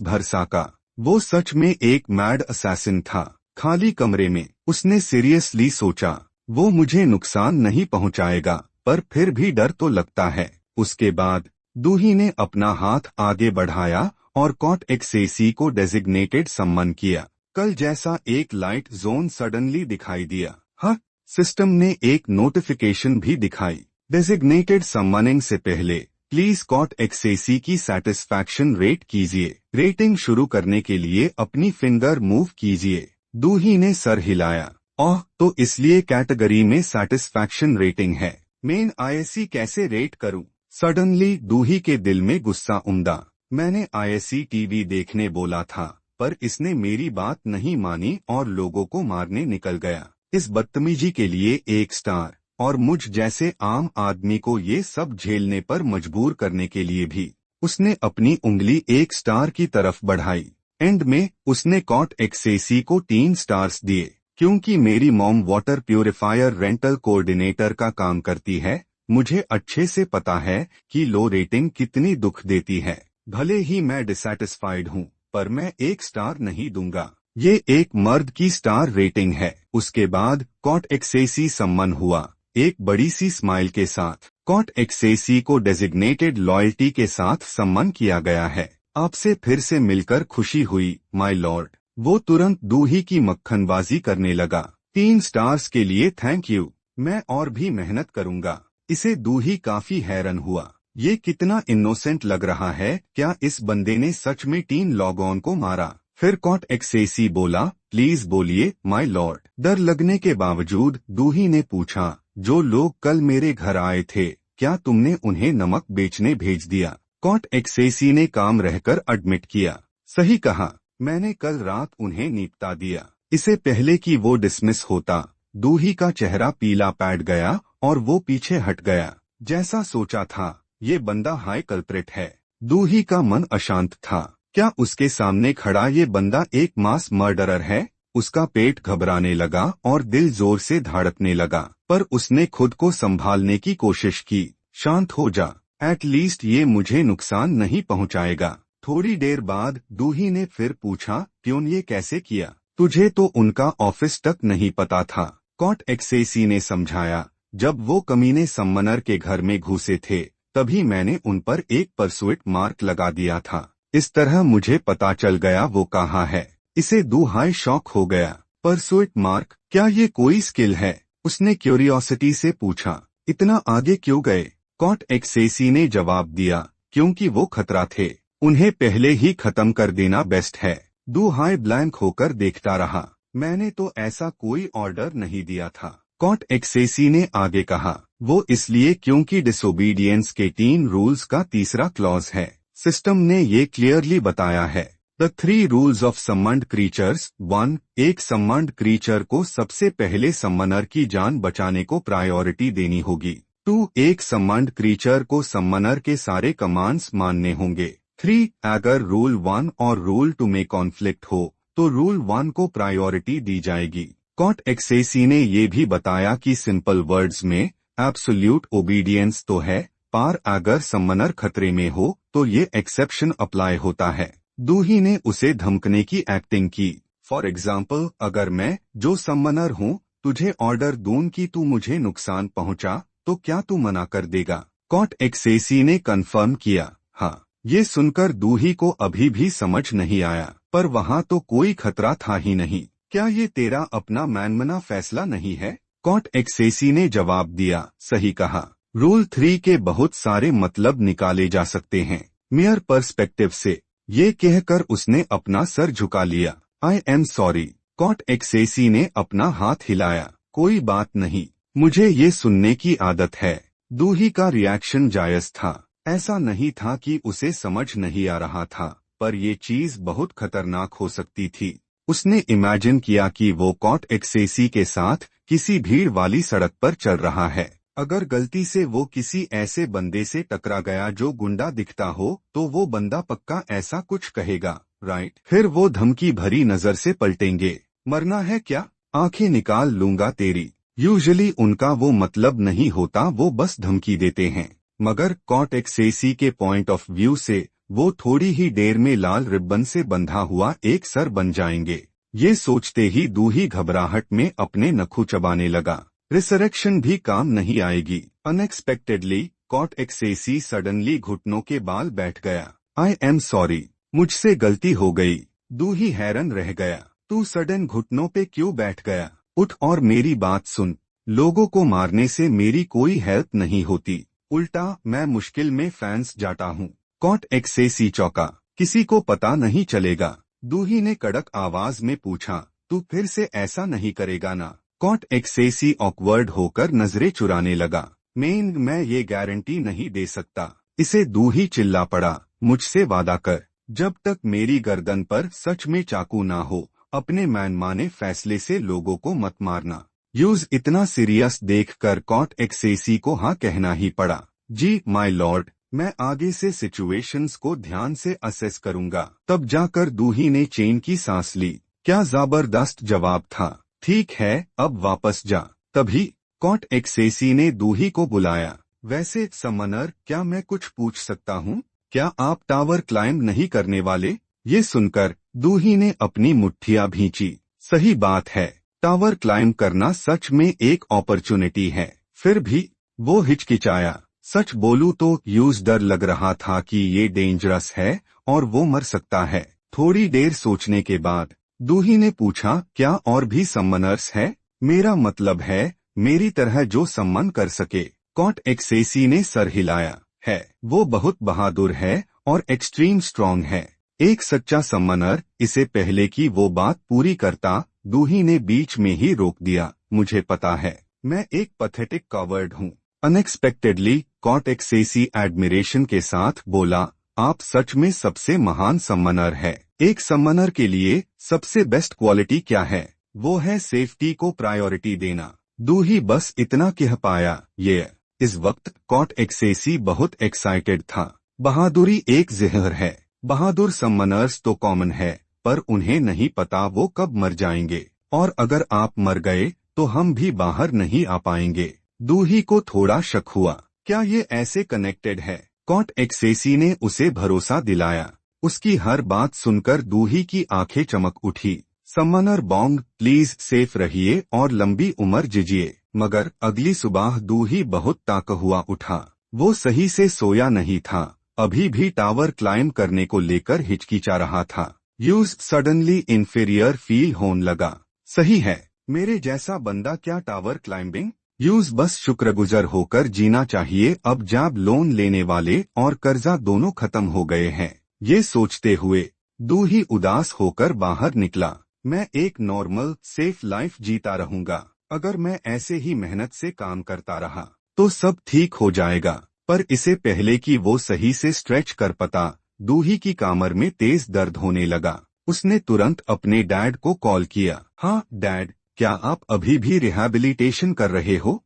भर सका। वो सच में एक मैड असैसिन था। खाली कमरे में उसने सीरियसली सोचा, वो मुझे नुकसान नहीं पहुंचाएगा, पर फिर भी डर तो लगता है। उसके बाद दूही ने अपना हाथ आगे बढ़ाया और कॉट एक्सेसी को डेजिग्नेटेड सम्मन किया। कल जैसा एक लाइट जोन सडनली दिखाई दिया। हाँ, सिस्टम ने एक नोटिफिकेशन भी दिखाई। डेजिग्नेटेड सम्मनिंग से पहले प्लीज कॉट एक्सेसी की सेटिस्फैक्शन रेट कीजिए। रेटिंग शुरू करने के लिए अपनी फिंगर मूव कीजिए। दूही ने सर हिलाया। ओह, तो इसलिए कैटेगरी में सेटिस्फैक्शन रेटिंग है। मेन आईएससी कैसे रेट करूं? सडनली दूही के दिल में गुस्सा उमड़ा। मैंने आईएससी टीवी देखने बोला था, पर इसने मेरी बात नहीं मानी और लोगों को मारने निकल गया। इस बदतमीजी के लिए 1 स्टार, और मुझ जैसे आम आदमी को ये सब झेलने पर मजबूर करने के लिए भी। उसने अपनी उंगली 1 स्टार की तरफ बढ़ाई। एंड में उसने कॉट एक्सेसी को 3 स्टार्स दिए, क्योंकि मेरी mom water purifier rental coordinator का काम करती है। मुझे अच्छे से पता है कि लो रेटिंग कितनी दुख देती है। भले ही मैं डिसैटिस्फाइड हूँ, पर मैं 1 स्टार नहीं दूंगा। ये एक मर्द की स्टार रेटिंग है। उसके बाद कॉट एक्सेसी सम्मन हुआ, एक बड़ी सी स्माइल के साथ। कॉट एक्सेसी को डेजिग्नेटेड लॉयल्टी के साथ सम्मन किया गया है। आपसे फिर से मिलकर खुशी हुई, माय लॉर्ड। वो तुरंत दूही की मक्खनबाजी करने लगा। 3 स्टार्स के लिए थैंक यू, मैं और भी मेहनत करूंगा। इसे दूही काफी हैरान हुआ। ये कितना इनोसेंट लग रहा है। क्या इस बंदे ने सच में 3 लॉगऑन को मारा? फिर कॉट एक्सेसी बोला, प्लीज बोलिए माय लॉर्ड। डर लगने के बावजूद दूही ने पूछा, जो लोग कल मेरे घर आए थे, क्या तुमने उन्हें नमक बेचने भेज दिया? कॉट एक्सेसी ने काम रहकर एडमिट किया, सही कहा, मैंने कल रात उन्हें निपटा दिया। इससे पहले कि वो डिसमिस होता, दूही का चेहरा पीला पड़ गया और वो पीछे हट गया। जैसा सोचा था, ये बंदा हाई कल्प्रिट है। दूही का मन अशांत था। क्या उसके सामने खड़ा ये बंदा एक मास मर्डरर है? उसका पेट घबराने लगा और दिल जोर से धड़कने लगा, पर उसने खुद को संभालने की कोशिश की। शांत हो जा, एटलीस्ट ये मुझे नुकसान नहीं पहुंचाएगा। थोड़ी देर बाद दूही ने फिर पूछा, क्यों ये कैसे किया? तुझे तो उनका ऑफिस तक नहीं पता था। कॉट एक्सेसी ने समझाया, जब वो कमीने सम्मनर के घर में घुसे थे, तभी मैंने उन पर एक परसुइट मार्क लगा दिया था। इस तरह मुझे पता चल गया वो कहाँ है। इसे दूहाई शॉक हो गया। परसुइट मार्क, क्या ये कोई स्किल है? उसने क्यूरियोसिटी से पूछा। इतना आगे क्यों गए? कॉट एक्सेसी ने जवाब दिया, क्योंकि वो खतरा थे। उन्हें पहले ही खत्म कर देना बेस्ट है। दूहाई ब्लैंक होकर देखता रहा। मैंने तो ऐसा कोई ऑर्डर नहीं दिया था। कॉट एक्सेसी ने आगे कहा, वो इसलिए क्योंकि डिसोबीडियंस के 3 रूल्स का तीसरा क्लॉज है। सिस्टम ने ये क्लियरली बताया है। The 3 rules of summoned creatures. 1. एक सम्मन्ड क्रीचर को सबसे पहले सम्मनर की जान बचाने को प्रायोरिटी देनी होगी। 2. एक सम्मन्ड क्रीचर को सम्मनर के सारे कमांड्स मानने होंगे। 3. अगर रूल 1 और रूल 2 में कॉन्फ्लिक्ट हो, तो रूल 1 को प्रायोरिटी दी जाएगी। कॉट एक्सेसी ने ये भी बताया कि सिंपल वर्ड्स में एब्सोल्यूट ओबीडियंस तो है, पर अगर सम्मनर खतरे में हो तो ये एक्सेप्शन अप्लाई होता है। दूही ने उसे धमकने की एक्टिंग की। फॉर एग्जाम्पल, अगर मैं, जो सम्मनर हूँ, तुझे ऑर्डर दूं कि तू मुझे नुकसान पहुंचा, तो क्या तू मना कर देगा? कॉट एक्सेसी ने कंफर्म किया, हाँ। ये सुनकर दूही को अभी भी समझ नहीं आया, पर वहाँ तो कोई खतरा था ही नहीं। क्या ये तेरा अपना मनमाना फैसला नहीं है? कॉट एक्सेसी ने जवाब दिया, सही कहा। रूल 3 के बहुत सारे मतलब निकाले जा सकते हैं मेयर पर्सपेक्टिव से। ये कहकर उसने अपना सर झुका लिया। I am sorry. कॉट एक्सेसी ने अपना हाथ हिलाया। कोई बात नहीं, मुझे ये सुनने की आदत है। दूही का रिएक्शन जायज था। ऐसा नहीं था कि उसे समझ नहीं आ रहा था, पर ये चीज बहुत खतरनाक हो सकती थी। उसने इमेजिन किया कि वो कॉट एक्सेसी के साथ किसी भीड़ वाली सड़क पर चल रहा है। अगर गलती से वो किसी ऐसे बंदे से टकरा गया जो गुंडा दिखता हो, तो वो बंदा पक्का ऐसा कुछ कहेगा, राइट? फिर वो धमकी भरी नजर से पलटेंगे। मरना है क्या? आंखें निकाल लूंगा तेरी। यूजुअली उनका वो मतलब नहीं होता, वो बस धमकी देते हैं। मगर कॉट एक्सेसी के पॉइंट ऑफ व्यू से वो थोड़ी ही देर में लाल रिबन से बंधा हुआ एक सर बन जाएंगे। ये सोचते ही दूही घबराहट में अपने नखूं चबाने लगा। रिसरेक्शन भी काम नहीं आएगी। अनएक्सपेक्टेडली कॉट एक्सेसी सडनली घुटनों के बाल बैठ गया। आई एम सॉरी, मुझसे गलती हो गई। दूही हैरान रह गया। तू सडन घुटनों पे क्यों बैठ गया? उठ और मेरी बात सुन। लोगों को मारने से मेरी कोई हेल्प नहीं होती, उल्टा मैं मुश्किल में फंस जाता हूँ। कॉट एक्सेसी चौंका। किसी को पता नहीं चलेगा? दूही ने कड़क आवाज में पूछा। तू फिर से ऐसा नहीं करेगा ना? कॉट एक्सेसी ऑकवर्ड होकर नजरें चुराने लगा। मैं ये गारंटी नहीं दे सकता। इसे दूही चिल्ला पड़ा। मुझसे वादा कर, जब तक मेरी गर्दन पर सच में चाकू ना हो, अपने मनमाने फैसले से लोगों को मत मारना। यूज इतना सीरियस देखकर कॉट एक्सेसी को हाँ कहना ही पड़ा। जी माय लॉर्ड, मैं आगे से सिचुएशंस को ध्यान से असेस करूंगा। तब जाकर दूही ने चैन की सांस ली। क्या जबरदस्त जवाब था। ठीक है, अब वापस जा। तभी कॉट एक्सेसी ने दूही को बुलाया। वैसे समनर, क्या मैं कुछ पूछ सकता हूँ? क्या आप टावर क्लाइंब नहीं करने वाले? ये सुनकर दूही ने अपनी मुट्ठियां भींची। सही बात है, टावर क्लाइंब करना सच में एक अपॉर्चुनिटी है। फिर भी वो हिचकिचाया। सच बोलूं तो यूज डर लग रहा था कि ये डेंजरस है और वो मर सकता है। थोड़ी देर सोचने के बाद दूही ने पूछा, क्या और भी समनर्स है? मेरा मतलब है मेरी तरह जो सम्मन कर सके। कॉट एक्सेसी ने सर हिलाया। है, वो बहुत बहादुर है और एक्सट्रीम स्ट्रॉन्ग है। एक सच्चा सम्मनर। इसे पहले कि वो बात पूरी करता, दूही ने बीच में ही रोक दिया। मुझे पता है, मैं एक पैथेटिक कवर्ड हूँ। अनएक्सपेक्टेडली कॉट एक्सेसी एडमिरेशन के साथ बोला, आप सच में सबसे महान सम्मनर है। एक सम्मनर के लिए सबसे बेस्ट क्वालिटी क्या है? वो है सेफ्टी को प्रायोरिटी देना। दूही बस इतना कह पाया। ये इस वक्त कॉट एक्सेसी बहुत एक्साइटेड था। बहादुरी एक जहर है। बहादुर सम्मनर्स तो कॉमन है, पर उन्हें नहीं पता वो कब मर जाएंगे, और अगर आप मर गए तो हम भी बाहर नहीं आ पाएंगे। दूही को थोड़ा शक हुआ। क्या ये ऐसे कनेक्टेड है? कॉट एक्सेसी ने उसे भरोसा दिलाया। उसकी हर बात सुनकर दूही की आंखें चमक उठी। सम्मनर बॉन्ग, प्लीज सेफ रहिए और लंबी उम्र जिजिए। मगर अगली सुबह दूही बहुत ताक हुआ उठा। वो सही से सोया नहीं था। अभी भी टावर क्लाइंब करने को लेकर हिचकिचा रहा था। यूज सडनली इंफीरियर फील होने लगा। सही है, मेरे जैसा बंदा क्या टावर क्लाइंबिंग? यूज बस शुक्रगुजार होकर जीना चाहिए। अब जब लोन लेने वाले और कर्जा दोनों खत्म हो गए हैं। ये सोचते हुए दूही उदास होकर बाहर निकला। मैं एक नॉर्मल सेफ लाइफ जीता रहूंगा। अगर मैं ऐसे ही मेहनत से काम करता रहा तो सब ठीक हो जाएगा। पर इससे पहले कि वो सही से स्ट्रेच कर पाता, दूही की कमर में तेज दर्द होने लगा। उसने तुरंत अपने डैड को कॉल किया। हाँ डैड, क्या आप अभी भी रिहैबिलिटेशन कर रहे हो?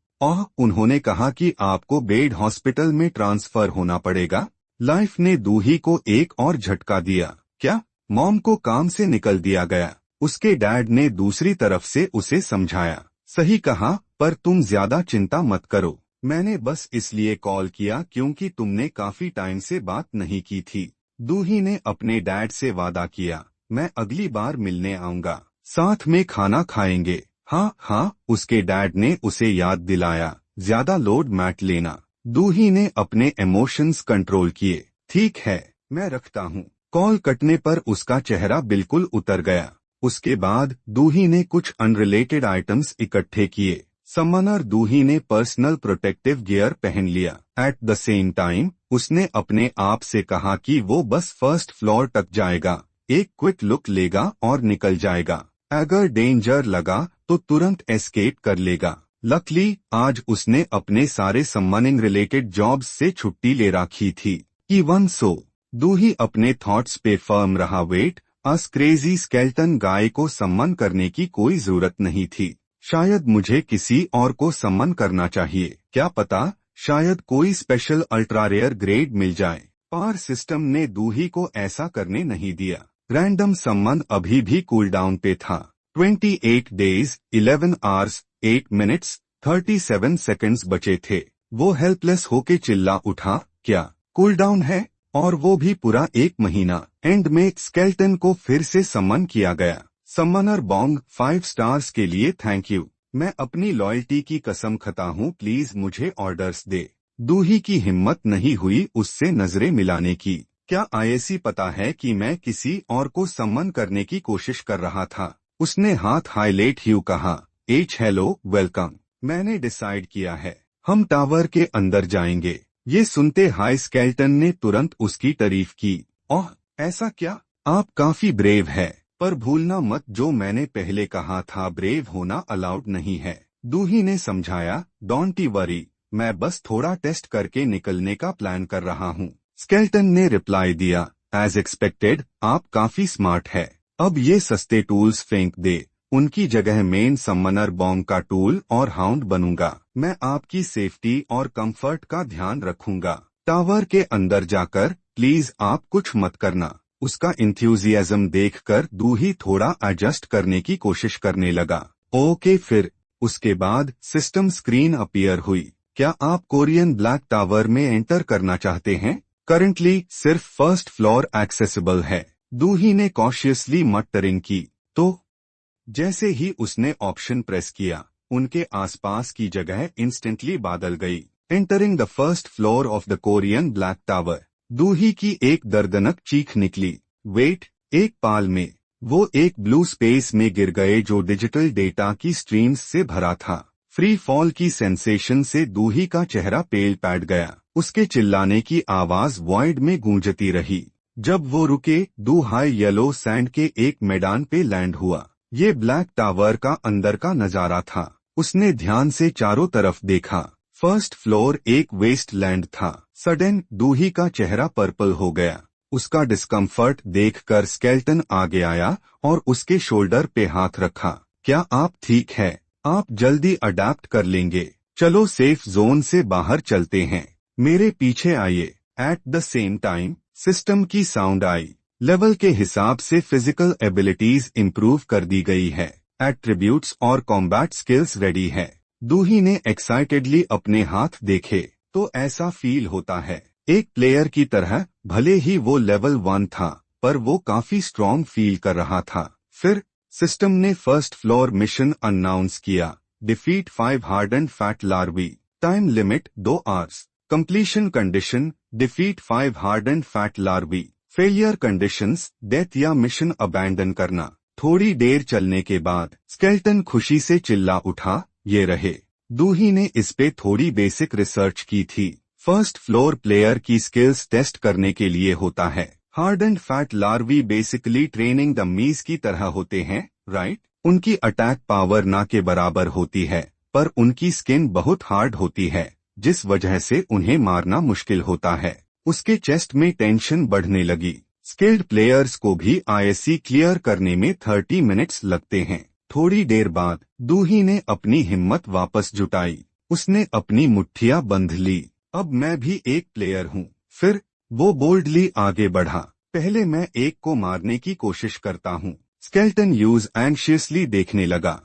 उन्होंने कहा कि आपको बेड हॉस्पिटल में ट्रांसफर होना पड़ेगा। लाइफ ने दूही को एक और झटका दिया। क्या? मॉम को काम से निकल दिया गया? उसके डैड ने दूसरी तरफ से उसे समझाया। सही कहा, पर तुम ज्यादा चिंता मत करो। मैंने बस इसलिए कॉल किया क्योंकि तुमने काफी टाइम से बात नहीं की थी। दूही ने अपने डैड से वादा किया, मैं अगली बार मिलने आऊंगा, साथ में खाना खाएंगे। हाँ, उसके डैड ने उसे याद दिलाया, ज्यादा लोड मत लेना। दूही ने अपने इमोशंस कंट्रोल किए। ठीक है, मैं रखता हूँ। कॉल कटने पर उसका चेहरा बिल्कुल उतर गया। उसके बाद दूही ने कुछ अनरिलेटेड आइटम्स इकट्ठे किए। समनर दूही ने पर्सनल प्रोटेक्टिव गियर पहन लिया। एट द सेम टाइम उसने अपने आप से कहा कि वो बस फर्स्ट फ्लोर तक जाएगा, एक क्विक लुक लेगा और निकल जाएगा। अगर डेंजर लगा तो तुरंत एस्केप कर लेगा। लकली आज उसने अपने सारे सम्मनिंग रिलेटेड जॉब्स से छुट्टी ले रखी थी। इवन सो दूही अपने थॉट्स पे फर्म रहा। वेट, अस क्रेजी स्केल्टन गाय को सम्मन करने की कोई जरूरत नहीं थी। शायद मुझे किसी और को सम्मन करना चाहिए। क्या पता, शायद कोई स्पेशल अल्ट्रा रेयर ग्रेड मिल जाए। पावर सिस्टम ने दूही को ऐसा करने नहीं दिया। रैंडम सम्मन अभी भी कूलडाउन पे था। 28 डेज 11 आवर्स 8 मिनट्स 37 सेकंड्स बचे थे। वो हेल्पलेस होके चिल्ला उठा, क्या कूल डाउन है? और वो भी पूरा 1 महीना। एंड में स्केल्टन को फिर से सम्मन किया गया। सम्मनर बॉन्ग 5 स्टार्स के लिए थैंक यू। मैं अपनी लॉयल्टी की कसम खाता हूँ, प्लीज मुझे ऑर्डर्स दे। दूही की हिम्मत नहीं हुई उससे नजरें मिलाने की। क्या आईएसी पता है कि मैं किसी और को सम्मन करने की कोशिश कर रहा था? उसने हाथ हाईलाइट ह्यू कहा, हेलो वेलकम। मैंने डिसाइड किया है, हम टावर के अंदर जाएंगे। ये सुनते हाई स्केल्टन ने तुरंत उसकी तारीफ की। ओह ऐसा क्या? आप काफी ब्रेव है, पर भूलना मत जो मैंने पहले कहा था, ब्रेव होना अलाउड नहीं है। दूही ने समझाया, डोंट वरी, मैं बस थोड़ा टेस्ट करके निकलने का प्लान कर रहा हूँ। स्केल्टन ने रिप्लाई दिया, एज एक्सपेक्टेड, आप काफी स्मार्ट है। अब ये सस्ते टूल्स फेंक दे, उनकी जगह मेन सम्मनर बॉम्ब का टूल और हाउंड बनूंगा। मैं आपकी सेफ्टी और कंफर्ट का ध्यान रखूंगा। टावर के अंदर जाकर प्लीज आप कुछ मत करना। उसका इंथ्यूजियाज्म देखकर दूही थोड़ा एडजस्ट करने की कोशिश करने लगा। ओके फिर। उसके बाद सिस्टम स्क्रीन अपीयर हुई। क्या आप कोरियन ब्लैक टावर में एंटर करना चाहते हैं? करंटली सिर्फ फर्स्ट फ्लोर एक्सेसिबल है। दूही ने कॉशियसली मटरिंग की। तो जैसे ही उसने ऑप्शन प्रेस किया, उनके आसपास की जगह इंस्टेंटली बादल गई। Entering the first floor of the Korean black tower. Dohee की एक दर्दनक चीख निकली। वेट! एक पाल में वो एक ब्लू स्पेस में गिर गए जो डिजिटल डेटा की स्ट्रीम्स से भरा था। फ्री फॉल की सेंसेशन से दूही का चेहरा पेल पैट गया। उसके चिल्लाने की आवाज वॉइड में गूंजती रही। जब वो रुके, दू हाई येलो सैंड के एक मैदान पे लैंड हुआ। ये ब्लैक टावर का अंदर का नजारा था। उसने ध्यान से चारों तरफ देखा। फर्स्ट फ्लोर एक वेस्ट लैंड था। सडन दूही का चेहरा पर्पल हो गया। उसका डिस्कम्फर्ट देखकर स्केल्टन आगे आया और उसके शोल्डर पे हाथ रखा। क्या आप ठीक है? आप जल्दी अडेप्ट कर लेंगे। चलो सेफ जोन से बाहर चलते हैं। मेरे पीछे आइए। At the same time system की साउंड आई। लेवल के हिसाब से फिजिकल एबिलिटीज इंप्रूव कर दी गई है। एट्रीब्यूट्स और कॉम्बैट स्किल्स रेडी है। दूही ने एक्साइटेडली अपने हाथ देखे तो ऐसा फील होता है एक प्लेयर की तरह। भले ही वो लेवल 1 था, पर वो काफी स्ट्रॉन्ग फील कर रहा था। फिर सिस्टम ने फर्स्ट फ्लोर मिशन अनाउंस किया। Defeat 5 harden fat larvae. Time limit 2 hours. Completion condition, defeat 5 harden fat larvae. Failure conditions, death या मिशन अबैंडन करना। थोड़ी देर चलने के बाद स्केल्टन खुशी से चिल्ला उठा, ये रहे। दूही ने इस पे थोड़ी बेसिक रिसर्च की थी। फर्स्ट फ्लोर प्लेयर की स्किल्स टेस्ट करने के लिए होता है। Harden fat larvae basically training dummies की तरह होते हैं, राइट? उनकी अटैक पावर ना के बराबर होती है, पर उनकी स्किन बहुत हार्ड होती है, जिस वजह से उन्हें मारना मुश्किल होता है। उसके चेस्ट में टेंशन बढ़ने लगी। स्किल्ड प्लेयर्स को भी आईएससी क्लियर करने में 30 मिनट्स लगते हैं। थोड़ी देर बाद दूही ने अपनी हिम्मत वापस जुटाई। उसने अपनी मुट्ठियां बंध ली। अब मैं भी एक प्लेयर हूँ। फिर वो बोल्डली आगे बढ़ा। पहले मैं एक को मारने की कोशिश करता हूँ। स्केल्टन यूज एंशियसली देखने लगा।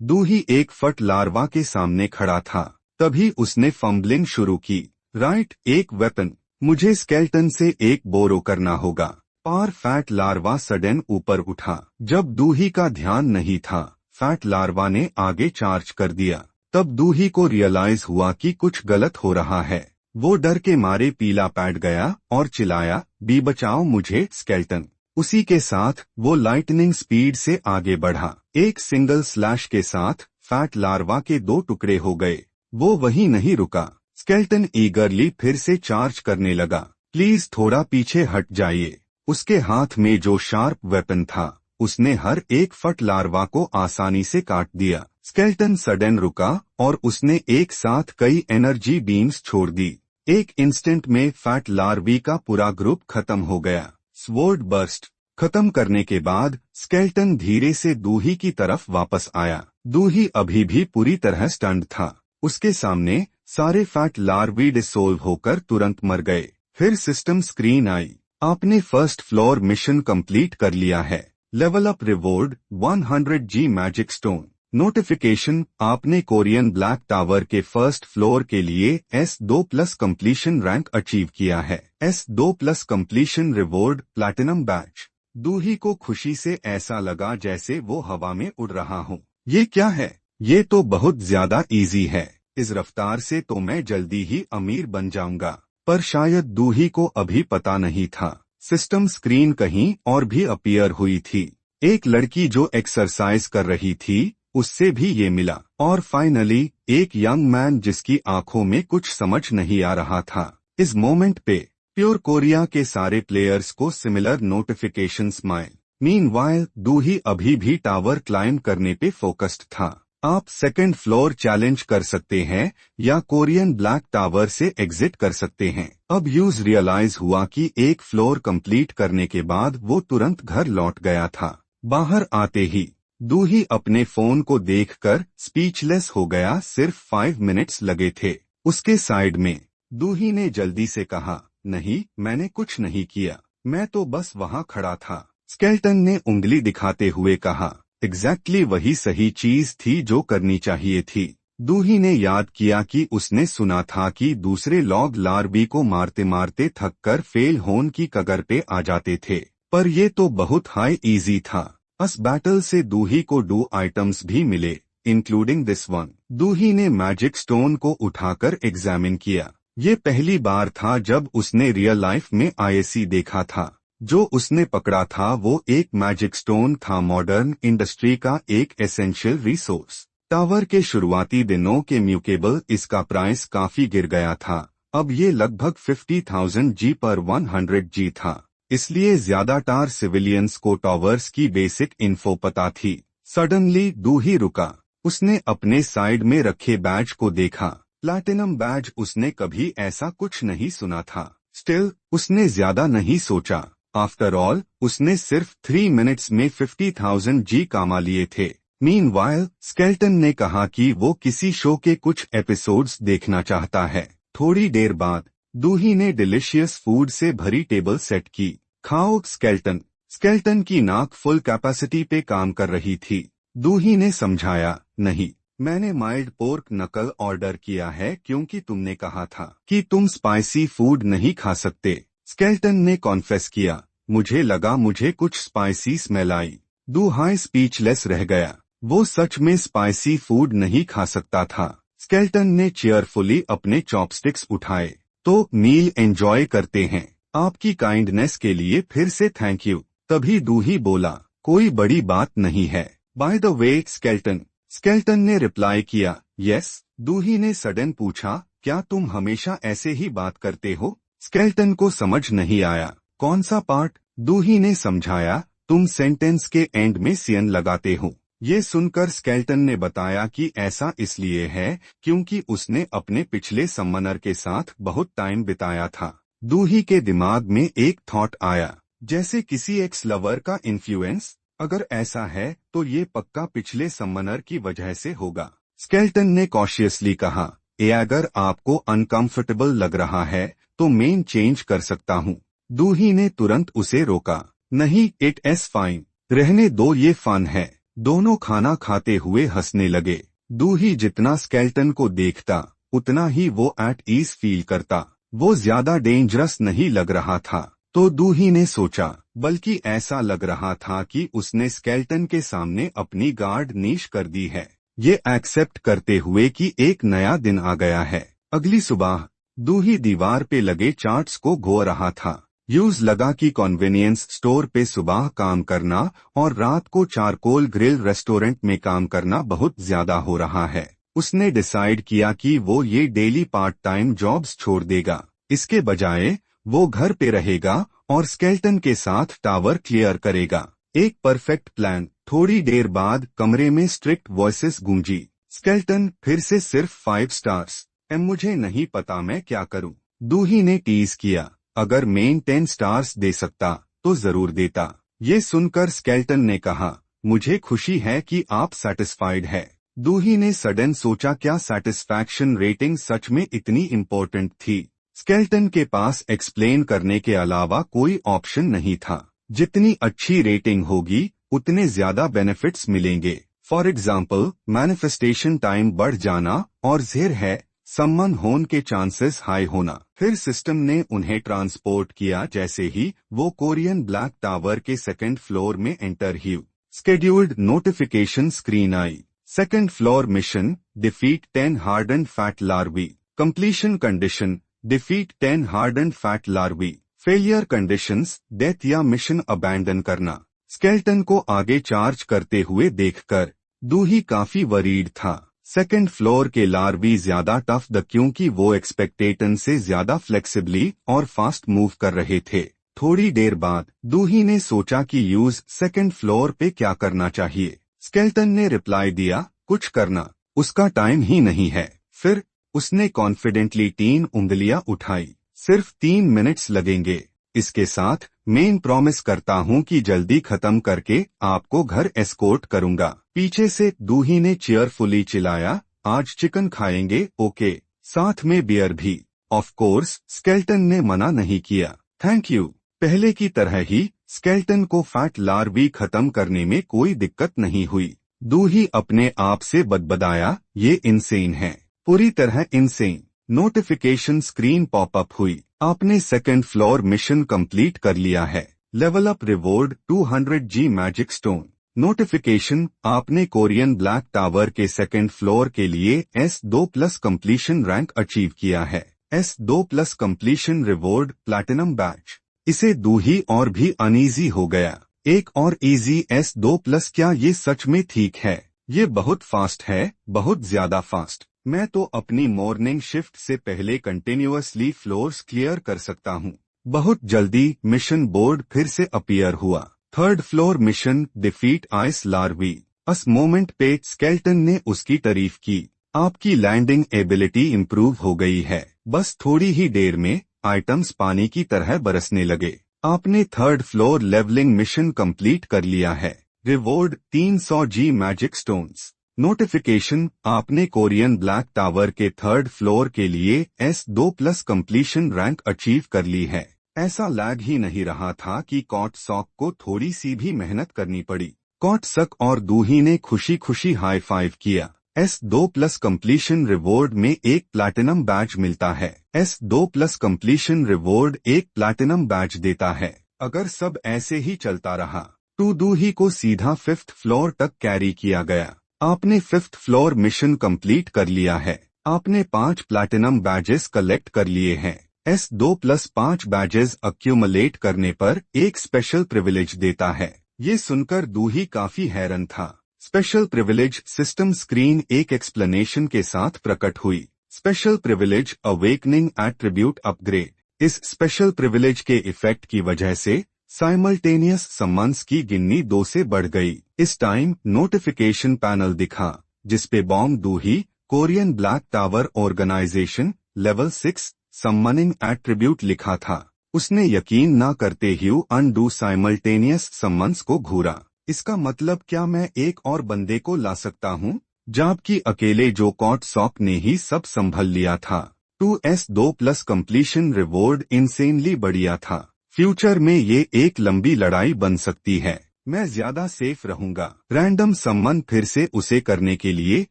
दूही एक फट लार्वा के सामने खड़ा था। तभी उसने फंबलिंग शुरू की। राइट, एक वेपन। मुझे स्केल्टन से एक बोरो करना होगा। पार फैट लार्वा सडन ऊपर उठा। जब दूही का ध्यान नहीं था, फैट लार्वा ने आगे चार्ज कर दिया। तब दूही को रियलाइज हुआ कि कुछ गलत हो रहा है। वो डर के मारे पीला पैट गया और चिल्लाया, बी बचाओ मुझे स्केल्टन। उसी के साथ वो लाइटनिंग स्पीड से आगे बढ़ा। एक सिंगल स्लैश के साथ फैट लार्वा के 2 टुकड़े हो गए। वो वहीं नहीं रुका। स्केल्टन ईगरली फिर से चार्ज करने लगा। प्लीज थोड़ा पीछे हट जाइए। उसके हाथ में जो शार्प वेपन था, उसने हर एक फट लार्वा को आसानी से काट दिया। स्केल्टन सडन रुका और उसने एक साथ कई एनर्जी बीम्स छोड़ दी। एक इंस्टेंट में फैट लार्वी का पूरा ग्रुप खत्म हो गया। स्वॉर्ड बर्स्ट खत्म करने के बाद स्केल्टन धीरे से दूही की तरफ वापस आया। दूही अभी भी पूरी तरह स्टन्ड था। उसके सामने सारे फैट लार्वी डिसोल्व होकर तुरंत मर गए। फिर सिस्टम स्क्रीन आई। आपने फर्स्ट फ्लोर मिशन कंप्लीट कर लिया है। Level up reward 100 G magic stone. Notification, आपने कोरियन ब्लैक टावर के फर्स्ट फ्लोर के लिए S2+ कंप्लीशन रैंक अचीव किया है। S2+ completion reward platinum badge. Dohee को खुशी से ऐसा लगा जैसे वो हवा में उड़ रहा हो। ये क्या है? ये तो बहुत ज्यादा इजी है। इस रफ्तार से तो मैं जल्दी ही अमीर बन जाऊंगा। पर शायद दूही को अभी पता नहीं था, सिस्टम स्क्रीन कहीं और भी अपीयर हुई थी। एक लड़की जो एक्सरसाइज कर रही थी, उससे भी ये मिला। और फाइनली एक यंग मैन जिसकी आंखों में कुछ समझ नहीं आ रहा था। इस मोमेंट पे प्योर कोरिया के सारे प्लेयर्स को सिमिलर नोटिफिकेशंस मिले। मीनवाइल दूही अभी भी टावर क्लाइंब करने पे फोकस्ड था। आप सेकंड फ्लोर चैलेंज कर सकते हैं या कोरियन ब्लैक टावर से एग्जिट कर सकते हैं। अब यूज रियलाइज हुआ कि एक फ्लोर कंप्लीट करने के बाद वो तुरंत घर लौट गया था। बाहर आते ही दूही अपने फोन को देखकर स्पीचलेस हो गया। सिर्फ 5 मिनट्स लगे थे। उसके साइड में दूही ने जल्दी से कहा, नहीं, मैंने कुछ नहीं किया, मैं तो बस वहां खड़ा था। स्केल्टन ने उंगली दिखाते हुए कहा, एग्जैक्टली वही सही चीज थी जो करनी चाहिए थी। दूही ने याद किया कि उसने सुना था कि दूसरे लॉग लार्वी को मारते मारते थककर फेल होने की कगार पे आ जाते थे, पर ये तो बहुत हाई इजी था। इस बैटल से दूही को 2 आइटम्स भी मिले, इंक्लूडिंग दिस वन। दूही ने मैजिक स्टोन को उठाकर एग्जामिन किया। ये पहली बार था जब उसने रियल लाइफ में आईएसी देखा था। जो उसने पकड़ा था वो एक मैजिक स्टोन था, मॉडर्न इंडस्ट्री का एक एसेंशियल रिसोर्स। टावर के शुरुआती दिनों के म्यूकेबल इसका प्राइस काफी गिर गया था। अब ये लगभग 50,000 जी पर 100 जी था, इसलिए ज्यादातर सिविलियंस को टावर्स की बेसिक इन्फो पता थी। सडनली दूही रुका। उसने अपने साइड में रखे बैज को देखा। प्लैटिनम बैज। उसने कभी ऐसा कुछ नहीं सुना था। स्टिल उसने ज्यादा नहीं सोचा। आफ्टर ऑल उसने सिर्फ 3 मिनट्स में 50,000 जी कमा लिए थे। मीनवाइल स्केल्टन ने कहा कि वो किसी शो के कुछ एपिसोड्स देखना चाहता है। थोड़ी देर बाद दूही ने डिलिशियस फूड से भरी टेबल सेट की। खाओ स्केल्टन। स्केल्टन की नाक फुल कैपेसिटी पे काम कर रही थी। दूही ने समझाया, नहीं, मैंने माइल्ड पोर्क नकल ऑर्डर किया है क्योंकि तुमने कहा था कि तुम स्पाइसी फूड नहीं खा सकते। स्केल्टन ने कॉन्फेस किया, मुझे लगा मुझे कुछ स्पाइसी स्मेल आई। दूहाई स्पीचलेस रह गया। वो सच में स्पाइसी फूड नहीं खा सकता था। स्केल्टन ने चेयरफुली अपने चॉपस्टिक्स उठाए। तो मील एंजॉय करते हैं। आपकी काइंडनेस के लिए फिर से थैंक यू। तभी दूही बोला, कोई बड़ी बात नहीं है। By the way skeleton. Skeleton ने रिप्लाई किया, यस। दूही ने सडन पूछा, क्या तुम हमेशा ऐसे ही बात करते हो? स्केल्टन को समझ नहीं आया। कौन सा पार्ट? दूही ने समझाया, तुम सेंटेंस के एंड में सीएन लगाते हो। ये सुनकर स्केल्टन ने बताया कि ऐसा इसलिए है क्योंकि उसने अपने पिछले समनर के साथ बहुत टाइम बिताया था। दूही के दिमाग में एक थॉट आया, जैसे किसी एक्स लवर का इन्फ्लुएंस। अगर ऐसा है तो ये पक्का पिछले समनर की वजह से होगा। स्केल्टन ने कॉशियसली कहा, अगर आपको अनकंफर्टेबल लग रहा है तो मेन चेंज कर सकता हूँ। दूही ने तुरंत उसे रोका, नहीं, इट इज फाइन, रहने दो, ये फन है। दोनों खाना खाते हुए हंसने लगे। दूही जितना स्केल्टन को देखता उतना ही वो एट ईज फील करता। वो ज्यादा डेंजरस नहीं लग रहा था तो दूही ने सोचा, बल्कि ऐसा लग रहा था कि उसने स्केल्टन के सामने अपनी गार्ड नीश कर दी है। ये एक्सेप्ट करते हुए कि एक नया दिन आ गया है। अगली सुबह दूही दीवार पे लगे चार्ट्स को घो रहा था। यूज लगा कि कन्वीनियंस स्टोर पे सुबह काम करना और रात को चारकोल ग्रिल रेस्टोरेंट में काम करना बहुत ज्यादा हो रहा है। उसने डिसाइड किया कि वो ये डेली पार्ट टाइम जॉब्स छोड़ देगा। इसके बजाय वो घर पे रहेगा और स्केल्टन के साथ टावर क्लियर करेगा। एक परफेक्ट प्लान। थोड़ी देर बाद कमरे में स्ट्रिक्ट वॉइसेस गूंजी। स्केल्टन, फिर से सिर्फ 5 स्टार्स। मुझे नहीं पता मैं क्या करूं। दूही ने टीज किया, अगर मेन 10 स्टार्स दे सकता तो जरूर देता। ये सुनकर स्केल्टन ने कहा, मुझे खुशी है कि आप सैटिस्फाइड है। दूही ने सडन सोचा, क्या सैटिस्फैक्शन रेटिंग सच में इतनी इम्पोर्टेंट थी? स्केल्टन के पास एक्सप्लेन करने के अलावा कोई ऑप्शन नहीं था। जितनी अच्छी रेटिंग होगी उतने ज्यादा बेनिफिट्स मिलेंगे। फॉर एग्जाम्पल, मैनिफेस्टेशन टाइम बढ़ जाना और ज़ेर है सम्मन होने के चांसेस हाई होना। फिर सिस्टम ने उन्हें ट्रांसपोर्ट किया जैसे ही वो कोरियन ब्लैक टावर के सेकंड फ्लोर में एंटर हुई। स्केड्यूल्ड नोटिफिकेशन स्क्रीन आई। Second floor mission, defeat 10 harden fat larvae. Completion condition, defeat 10 harden fat larvae. Failure conditions, death या मिशन अबैंडन करना। स्केल्टन को आगे चार्ज करते हुए देखकर दूही काफी वरीड था। सेकंड फ्लोर के लार्वी ज्यादा टफ द क्योंकि वो एक्सपेक्टेटन से ज्यादा फ्लेक्सिबली और फास्ट मूव कर रहे थे। थोड़ी देर बाद दूही ने सोचा कि यूज सेकंड फ्लोर पे क्या करना चाहिए। स्केल्टन ने रिप्लाई दिया, कुछ करना, उसका टाइम ही नहीं है। फिर उसने कॉन्फिडेंटली 3 उंगलियां उठाई। सिर्फ 3 मिनट्स लगेंगे। इसके साथ मैं प्रॉमिस करता हूँ कि जल्दी खत्म करके आपको घर एस्कोर्ट करूंगा। पीछे से दूही ने चीयरफुली चिल्लाया, आज चिकन खाएंगे, ओके, साथ में बियर भी। ऑफ कोर्स, स्केल्टन ने मना नहीं किया। Thank you. पहले की तरह ही स्केल्टन को फैट लार्वी खत्म करने में कोई दिक्कत नहीं हुई। दूही अपने आप से बदबदाया, ये इंसेन है, पूरी तरह इंसेन। नोटिफिकेशन स्क्रीन पॉपअप हुई। आपने सेकंड फ्लोर मिशन कंप्लीट कर लिया है। Level up reward 200G magic stone. Notification, आपने कोरियन ब्लैक टावर के सेकंड फ्लोर के लिए S2+ कंप्लीशन रैंक अचीव किया है। S2+ completion reward platinum batch. इसे दूही और भी अनईजी हो गया। एक और इजी S2+, क्या ये सच में ठीक है? ये बहुत फास्ट है, बहुत ज्यादा फास्ट। मैं तो अपनी मॉर्निंग शिफ्ट से पहले कंटिन्यूअसली फ्लोर्स क्लियर कर सकता हूँ। बहुत जल्दी मिशन बोर्ड फिर से अपीयर हुआ। Third floor mission, defeat ice larvae. उस मोमेंट पे स्केल्टन ने उसकी तारीफ की। आपकी लैंडिंग एबिलिटी इंप्रूव हो गई है। बस थोड़ी ही देर में आइटम्स पानी की तरह बरसने लगे। आपने third floor leveling mission complete कर लिया है। Reward 300G magic stones. Notification, आपने कोरियन ब्लैक टावर के थर्ड फ्लोर के लिए S2+ कंप्लीशन रैंक अचीव कर ली है। ऐसा लैग ही नहीं रहा था कि कॉट सॉक को थोड़ी सी भी मेहनत करनी पड़ी। कॉट सक और दूही ने खुशी खुशी हाई फाइव किया। S2+ कंप्लीशन रिवॉर्ड में एक प्लैटिनम बैज मिलता है। S2+ कंप्लीशन रिवॉर्ड एक प्लैटिनम बैज देता है। अगर सब ऐसे ही चलता रहा तो दूही को सीधा 5th फ्लोर तक कैरी किया गया। आपने 5th फ्लोर मिशन कंप्लीट कर लिया है। आपने 5 प्लैटिनम बैजेस कलेक्ट कर लिए हैं। S2+ 5 बैजेस अक्यूमुलेट करने पर एक स्पेशल प्रिविलेज देता है। ये सुनकर दूही काफी हैरान था। स्पेशल प्रिविलेज सिस्टम स्क्रीन एक एक्सप्लेनेशन के साथ प्रकट हुई। Special privilege awakening attribute upgrade. इस स्पेशल प्रिविलेज के इफेक्ट की वजह से साइमल्टेनियस सम्मन्स की गिननी 2 से बढ़ गई। इस टाइम नोटिफिकेशन पैनल दिखा जिसपे bomb Dohee Korean black tower organisation level 6 summoning attribute लिखा था। उसने यकीन न करते हुए अनडू साइमल्टेनियस सम्मन्स को घूरा। इसका मतलब क्या मैं एक और बंदे को ला सकता हूँ? जबकि अकेले जो कॉट सॉक ने ही सब संभल लिया था। 2S2+ कंप्लीशन रिवॉर्ड इंसेनली बढ़िया था। फ्यूचर में ये एक लंबी लड़ाई बन सकती है। मैं ज्यादा सेफ रहूंगा। रैंडम सम्मन फिर से उसे करने के लिए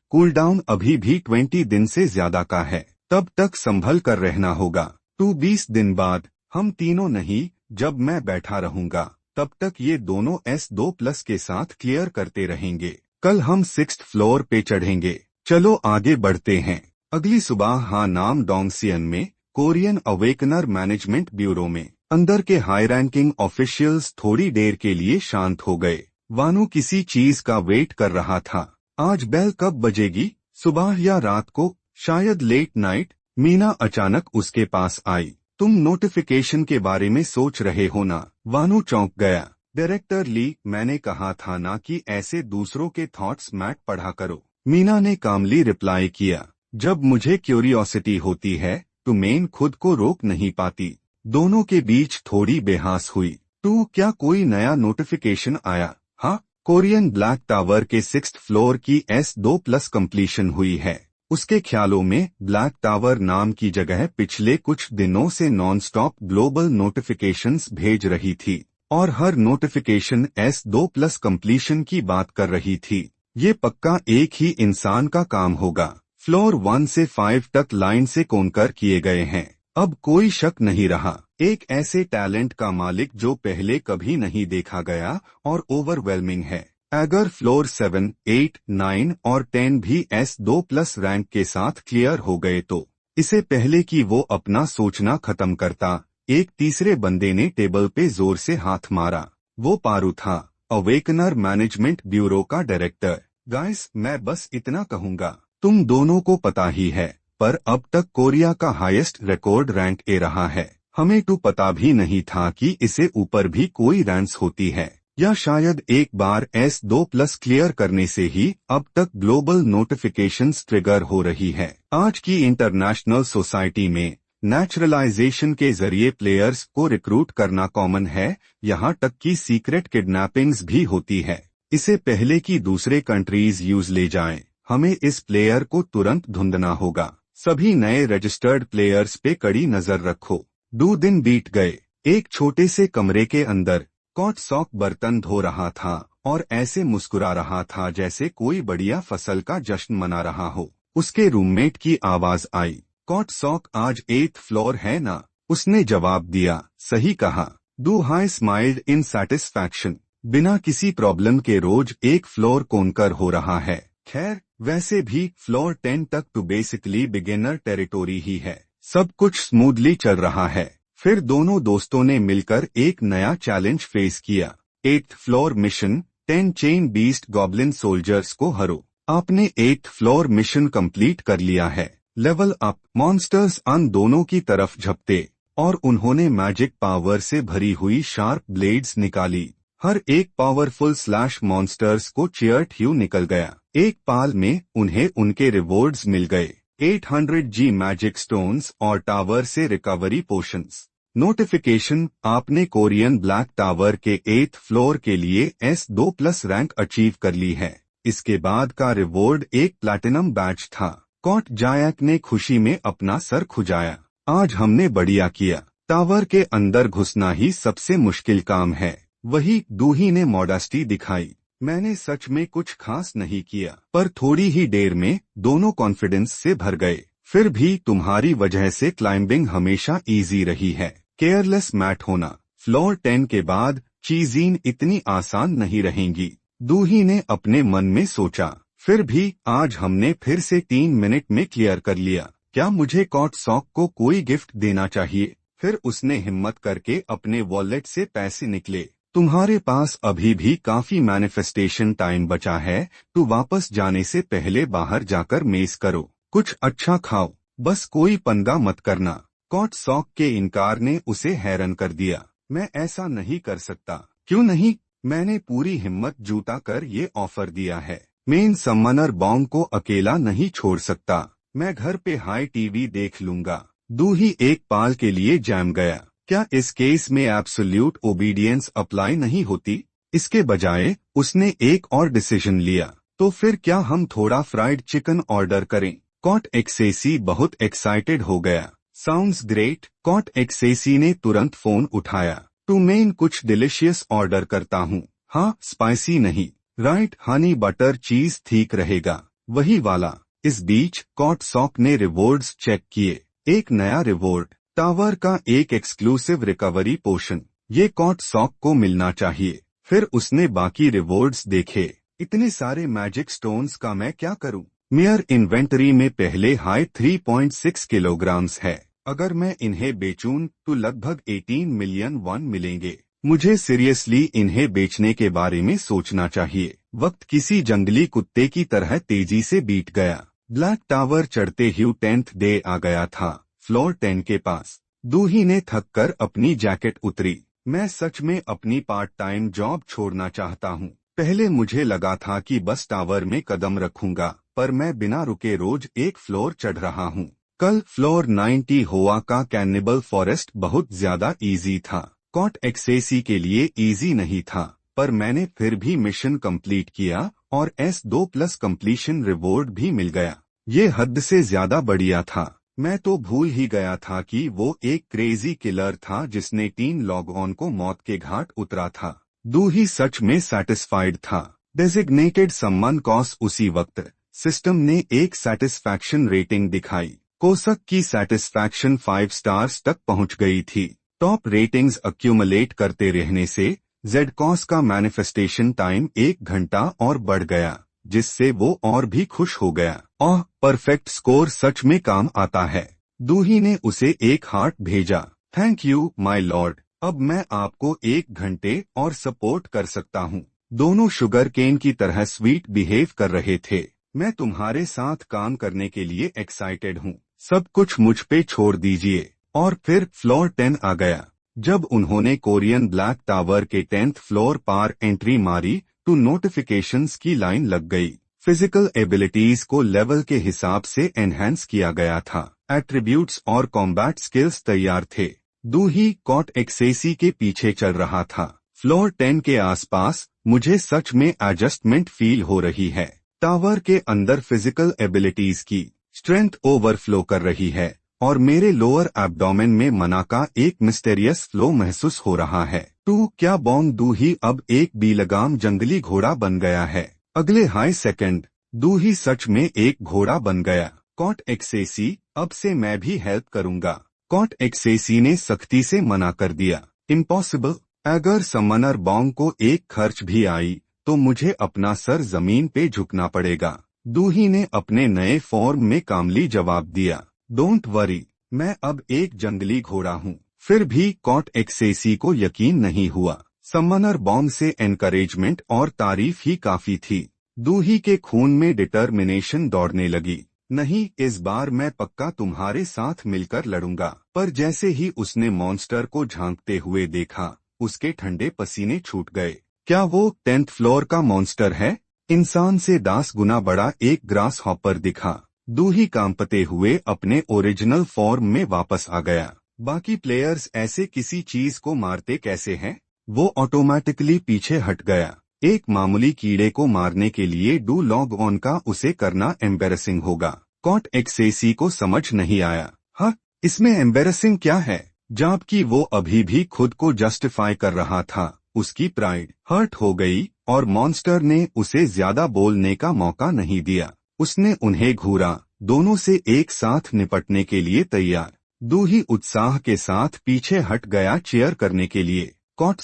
कूलडाउन अभी भी 20 दिन से ज्यादा का है। तब तक संभल कर रहना होगा। 20 दिन बाद हम तीनों नहीं, जब मैं बैठा रहूंगा तब तक ये दोनों S2+ के साथ क्लियर करते रहेंगे। कल हम 6th फ्लोर पे चढ़ेंगे। चलो आगे बढ़ते हैं। अगली सुबह हानाम डोंगसियन में कोरियन अवेकनर मैनेजमेंट ब्यूरो में अंदर के हाई रैंकिंग ऑफिशियल्स थोड़ी देर के लिए शांत हो गए। वानु किसी चीज का वेट कर रहा था। आज बेल कब बजेगी? सुबह या रात को? शायद लेट नाइट। मीना अचानक उसके पास आई। तुम नोटिफिकेशन के बारे में सोच रहे हो ना? वानु चौंक गया। डायरेक्टर ली, मैंने कहा था ना कि ऐसे दूसरों के थॉट्स मैट पढ़ा करो। मीना ने कामली रिप्लाई किया। जब मुझे क्यूरियोसिटी होती है तो मैं खुद को रोक नहीं पाती। दोनों के बीच थोड़ी बेहास हुई। तो क्या कोई नया नोटिफिकेशन आया? हाँ, कोरियन ब्लैक टावर के 6th फ्लोर की S2+ कंप्लीशन हुई है। उसके ख्यालों में ब्लैक टावर नाम की जगह पिछले कुछ दिनों से नॉनस्टॉप ग्लोबल नोटिफिकेशंस भेज रही थी और हर नोटिफिकेशन S2+ कंप्लीशन की बात कर रही थी। ये पक्का एक ही इंसान का काम होगा। फ्लोर 1 से 5 तक लाइन से कोनकर किए गए हैं। अब कोई शक नहीं रहा, एक ऐसे टैलेंट का मालिक जो पहले कभी नहीं देखा गया और ओवरवेलमिंग है। अगर फ्लोर 7, 8, 9 और 10 भी S2+ रैंक के साथ क्लियर हो गए तो इसे पहले कि वो अपना सोचना खत्म करता, एक तीसरे बंदे ने टेबल पे जोर से हाथ मारा। वो पारू था, अवेकनर मैनेजमेंट ब्यूरो का डायरेक्टर। गाइस, मैं बस इतना कहूंगा, तुम दोनों को पता ही है, पर अब तक कोरिया का हाईएस्ट रिकॉर्ड रैंक ए रहा है। हमें तो पता भी नहीं था कि इसे ऊपर भी कोई रैंक्स होती है, या शायद एक बार S2+ क्लियर करने से ही अब तक ग्लोबल नोटिफिकेशंस ट्रिगर हो रही है। आज की इंटरनेशनल सोसाइटी में नेचुरलाइजेशन के जरिए प्लेयर्स को रिक्रूट करना कॉमन है, यहाँ तक कि सीक्रेट किडनैपिंग्स भी होती है। इसे पहले कि दूसरे कंट्रीज यूज ले जाएं, हमें इस प्लेयर को तुरंत ढूंढना होगा। सभी नए रजिस्टर्ड प्लेयर्स पे कड़ी नजर रखो। 2 दिन बीत गए। एक छोटे से कमरे के अंदर कॉट सॉक बर्तन धो रहा था और ऐसे मुस्कुरा रहा था जैसे कोई बढ़िया फसल का जश्न मना रहा हो। उसके रूममेट की आवाज आई, कॉट सॉक आज 8th फ्लोर है ना? उसने जवाब दिया, सही कहा। दूहाई स्माइल्ड इन सेटिस्फैक्शन। बिना किसी प्रॉब्लम के रोज एक फ्लोर कोनकर हो रहा है। खैर, वैसे भी फ्लोर 10 तक तो बेसिकली बिगिनर टेरिटोरी ही है। सब कुछ स्मूथली चल रहा है। फिर दोनों दोस्तों ने मिलकर एक नया चैलेंज फेस किया। 8th floor mission, 10 chain beast goblin soldiers को हरो। आपने 8th फ्लोर मिशन कंप्लीट कर लिया है। Level up. मॉन्स्टर्स अन दोनों की तरफ झपटे और उन्होंने मैजिक पावर से भरी हुई शार्प ब्लेड्स निकाली। हर एक पावरफुल स्लैश मॉन्स्टर्स को चीयर्ट ह्यू निकल गया। एक पाल में उन्हें उनके रिवॉर्ड्स मिल गए, 800G मैजिक स्टोन्स और टावर से रिकवरी पोशंस। नोटिफिकेशन, आपने कोरियन ब्लैक टावर के 8th फ्लोर के लिए S2+ रैंक अचीव कर ली है। इसके बाद का रिवॉर्ड एक प्लैटिनम बैच था। कॉट जायक ने खुशी में अपना सर खुजाया। आज हमने बढ़िया किया। टावर के अंदर घुसना ही सबसे मुश्किल काम है। वही दूही ने मॉडेस्टी दिखाई। मैंने सच में कुछ खास नहीं किया, पर थोड़ी ही देर में दोनों कॉन्फिडेंस से भर गए। फिर भी तुम्हारी वजह से क्लाइंबिंग हमेशा इजी रही है। केयरलेस मैट होना। फ्लोर 10 के बाद चीज़ें इतनी आसान नहीं रहेंगी, दूही ने अपने मन में सोचा। फिर भी आज हमने फिर से 3 मिनट में क्लियर कर लिया। क्या मुझे कॉट सॉक को कोई गिफ्ट देना चाहिए? फिर उसने हिम्मत करके अपने वॉलेट से पैसे निकले। तुम्हारे पास अभी भी काफी मैनिफेस्टेशन टाइम बचा है, तो वापस जाने से पहले बाहर जाकर मेस करो, कुछ अच्छा खाओ, बस कोई पंगा मत करना। कॉट सॉक के इनकार ने उसे हैरान कर दिया। मैं ऐसा नहीं कर सकता। क्यों नहीं? मैंने पूरी हिम्मत जुटा कर ये ऑफर दिया है। मेन समनर बॉन्ग को अकेला नहीं छोड़ सकता। मैं घर पे हाई टीवी देख लूंगा। दूही एक पाल के लिए जैम गया। क्या इस केस में एब्सोल्यूट ओबीडियंस अप्लाई नहीं होती? इसके बजाय उसने एक और डिसीजन लिया। तो फिर क्या हम थोड़ा फ्राइड चिकन ऑर्डर करें? कॉट एक्सेसी बहुत एक्साइटेड हो गया। Sounds great. कॉट एक्सेसी ने तुरंत फोन उठाया। टू मेन कुछ डिलिशियस ऑर्डर करता हूँ। हाँ, स्पाइसी नहीं। राइट, हनी बटर चीज ठीक रहेगा। वही वाला। इस बीच कॉट सॉक ने रिवॉर्ड्स चेक किए। एक नया रिवॉर्ड, टावर का एक एक्सक्लूसिव रिकवरी पोशन। ये कॉट सॉक को मिलना चाहिए। फिर उसने बाकी रिवॉर्ड्स देखे। इतने सारे मैजिक स्टोन्स का मैं क्या करूं? मेयर इन्वेंटरी में पहले हाई 3.6 किलोग्राम्स है। अगर मैं इन्हें बेचूं तो लगभग 18 मिलियन वन मिलेंगे। मुझे सीरियसली इन्हें बेचने के बारे में सोचना चाहिए। वक्त किसी जंगली कुत्ते की तरह तेजी से बीत गया। ब्लैक टावर चढ़ते ही 10th डे आ गया था। फ्लोर 10 के पास दूही ने थककर अपनी जैकेट उतरी। मैं सच में अपनी पार्ट टाइम जॉब छोड़ना चाहता हूँ। पहले मुझे लगा था कि बस टावर में कदम रखूंगा, पर मैं बिना रुके रोज एक फ्लोर चढ़ रहा हूँ। कल फ्लोर 90 होआ का कैनिबल फॉरेस्ट बहुत ज्यादा इजी था। कॉट एक्सेसी के लिए इजी नहीं था, पर मैंने फिर भी मिशन कंप्लीट किया और S2+ कंप्लीशन रिवॉर्ड भी मिल गया। ये हद से ज्यादा बढ़िया था। मैं तो भूल ही गया था कि वो एक क्रेजी किलर था जिसने 3 लॉग ऑन को मौत के घाट उतरा था। दूही सच में सैटिस्फाइड था। Designated someone cos. उसी वक्त सिस्टम ने एक सेटिस्फैक्शन रेटिंग दिखाई। कोसक की सेटिस्फैक्शन 5 स्टार्स तक पहुंच गई थी। टॉप रेटिंग्स अक्यूमुलेट करते रहने से जेडकॉस का मैनिफेस्टेशन टाइम 1 घंटा और बढ़ गया, जिससे वो और भी खुश हो गया। ओह, परफेक्ट स्कोर सच में काम आता है। दूही ने उसे एक हार्ट भेजा। थैंक यू माय लॉर्ड, अब मैं आपको 1 घंटे और सपोर्ट कर सकता हूँ। दोनों शुगर केन की तरह स्वीट बिहेव कर रहे थे। मैं तुम्हारे साथ काम करने के लिए एक्साइटेड हूँ। सब कुछ मुझ पे छोड़ दीजिए। और फिर फ्लोर 10 आ गया। जब उन्होंने कोरियन ब्लैक टावर के 10th फ्लोर पर एंट्री मारी तो नोटिफिकेशंस की लाइन लग गई। फिजिकल एबिलिटीज को लेवल के हिसाब से एनहेंस किया गया था। एट्रीब्यूट्स और कॉम्बैट स्किल्स तैयार थे। दूही कॉट एक्सेसी के पीछे चल रहा था। फ्लोर 10 के आसपास मुझे सच में एडजस्टमेंट फील हो रही है। टावर के अंदर फिजिकल एबिलिटीज की स्ट्रेंथ ओवरफ्लो कर रही है और मेरे लोअर एब्डोमेन में मना का एक मिस्टेरियस फ्लो महसूस हो रहा है। तू क्या बॉन्ग दूही अब एक बेलगाम जंगली घोड़ा बन गया है। अगले हाई सेकंड दूही सच में एक घोड़ा बन गया। कॉट एक्सेसी, अब से मैं भी हेल्प करूंगा। कॉट एक्सेसी ने सख्ती से मना कर दिया। इम्पॉसिबल, अगर समनर बॉन्ग को एक खर्च भी आई तो मुझे अपना सर जमीन पे झुकना पड़ेगा। दूही ने अपने नए फॉर्म में कामली जवाब दिया। डोंट वरी, मैं अब एक जंगली घोड़ा हूँ। फिर भी कॉट एक्सेसी को यकीन नहीं हुआ। समनर बॉम्ब से एनकरेजमेंट और तारीफ ही काफी थी। दूही के खून में डिटर्मिनेशन दौड़ने लगी। नहीं, इस बार मैं पक्का तुम्हारे साथ मिलकर लड़ूंगा। पर जैसे ही उसने मॉन्स्टर को झांकते हुए देखा, उसके ठंडे पसीने छूट गए। क्या वो 10th फ्लोर का मॉन्स्टर है? इंसान से 10 गुना बड़ा एक ग्रास हॉपर दिखा। दूही कांपते हुए अपने ओरिजिनल फॉर्म में वापस आ गया। बाकी प्लेयर्स ऐसे किसी चीज को मारते कैसे हैं? वो ऑटोमेटिकली पीछे हट गया। एक मामूली कीड़े को मारने के लिए डू लॉग ऑन का उसे करना एम्बेरसिंग होगा। कॉट एक्सेसी को समझ नहीं आया। हाँ, इसमें एम्बेरसिंग क्या है? जबकि वो अभी भी खुद को जस्टिफाई कर रहा था। उसकी प्राइड हर्ट हो गई और मॉन्स्टर ने उसे ज्यादा बोलने का मौका नहीं दिया। उसने उन्हें घूरा, दोनों से एक साथ निपटने के लिए तैयार। दूही उत्साह के साथ पीछे हट गया चेयर करने के लिए। कॉट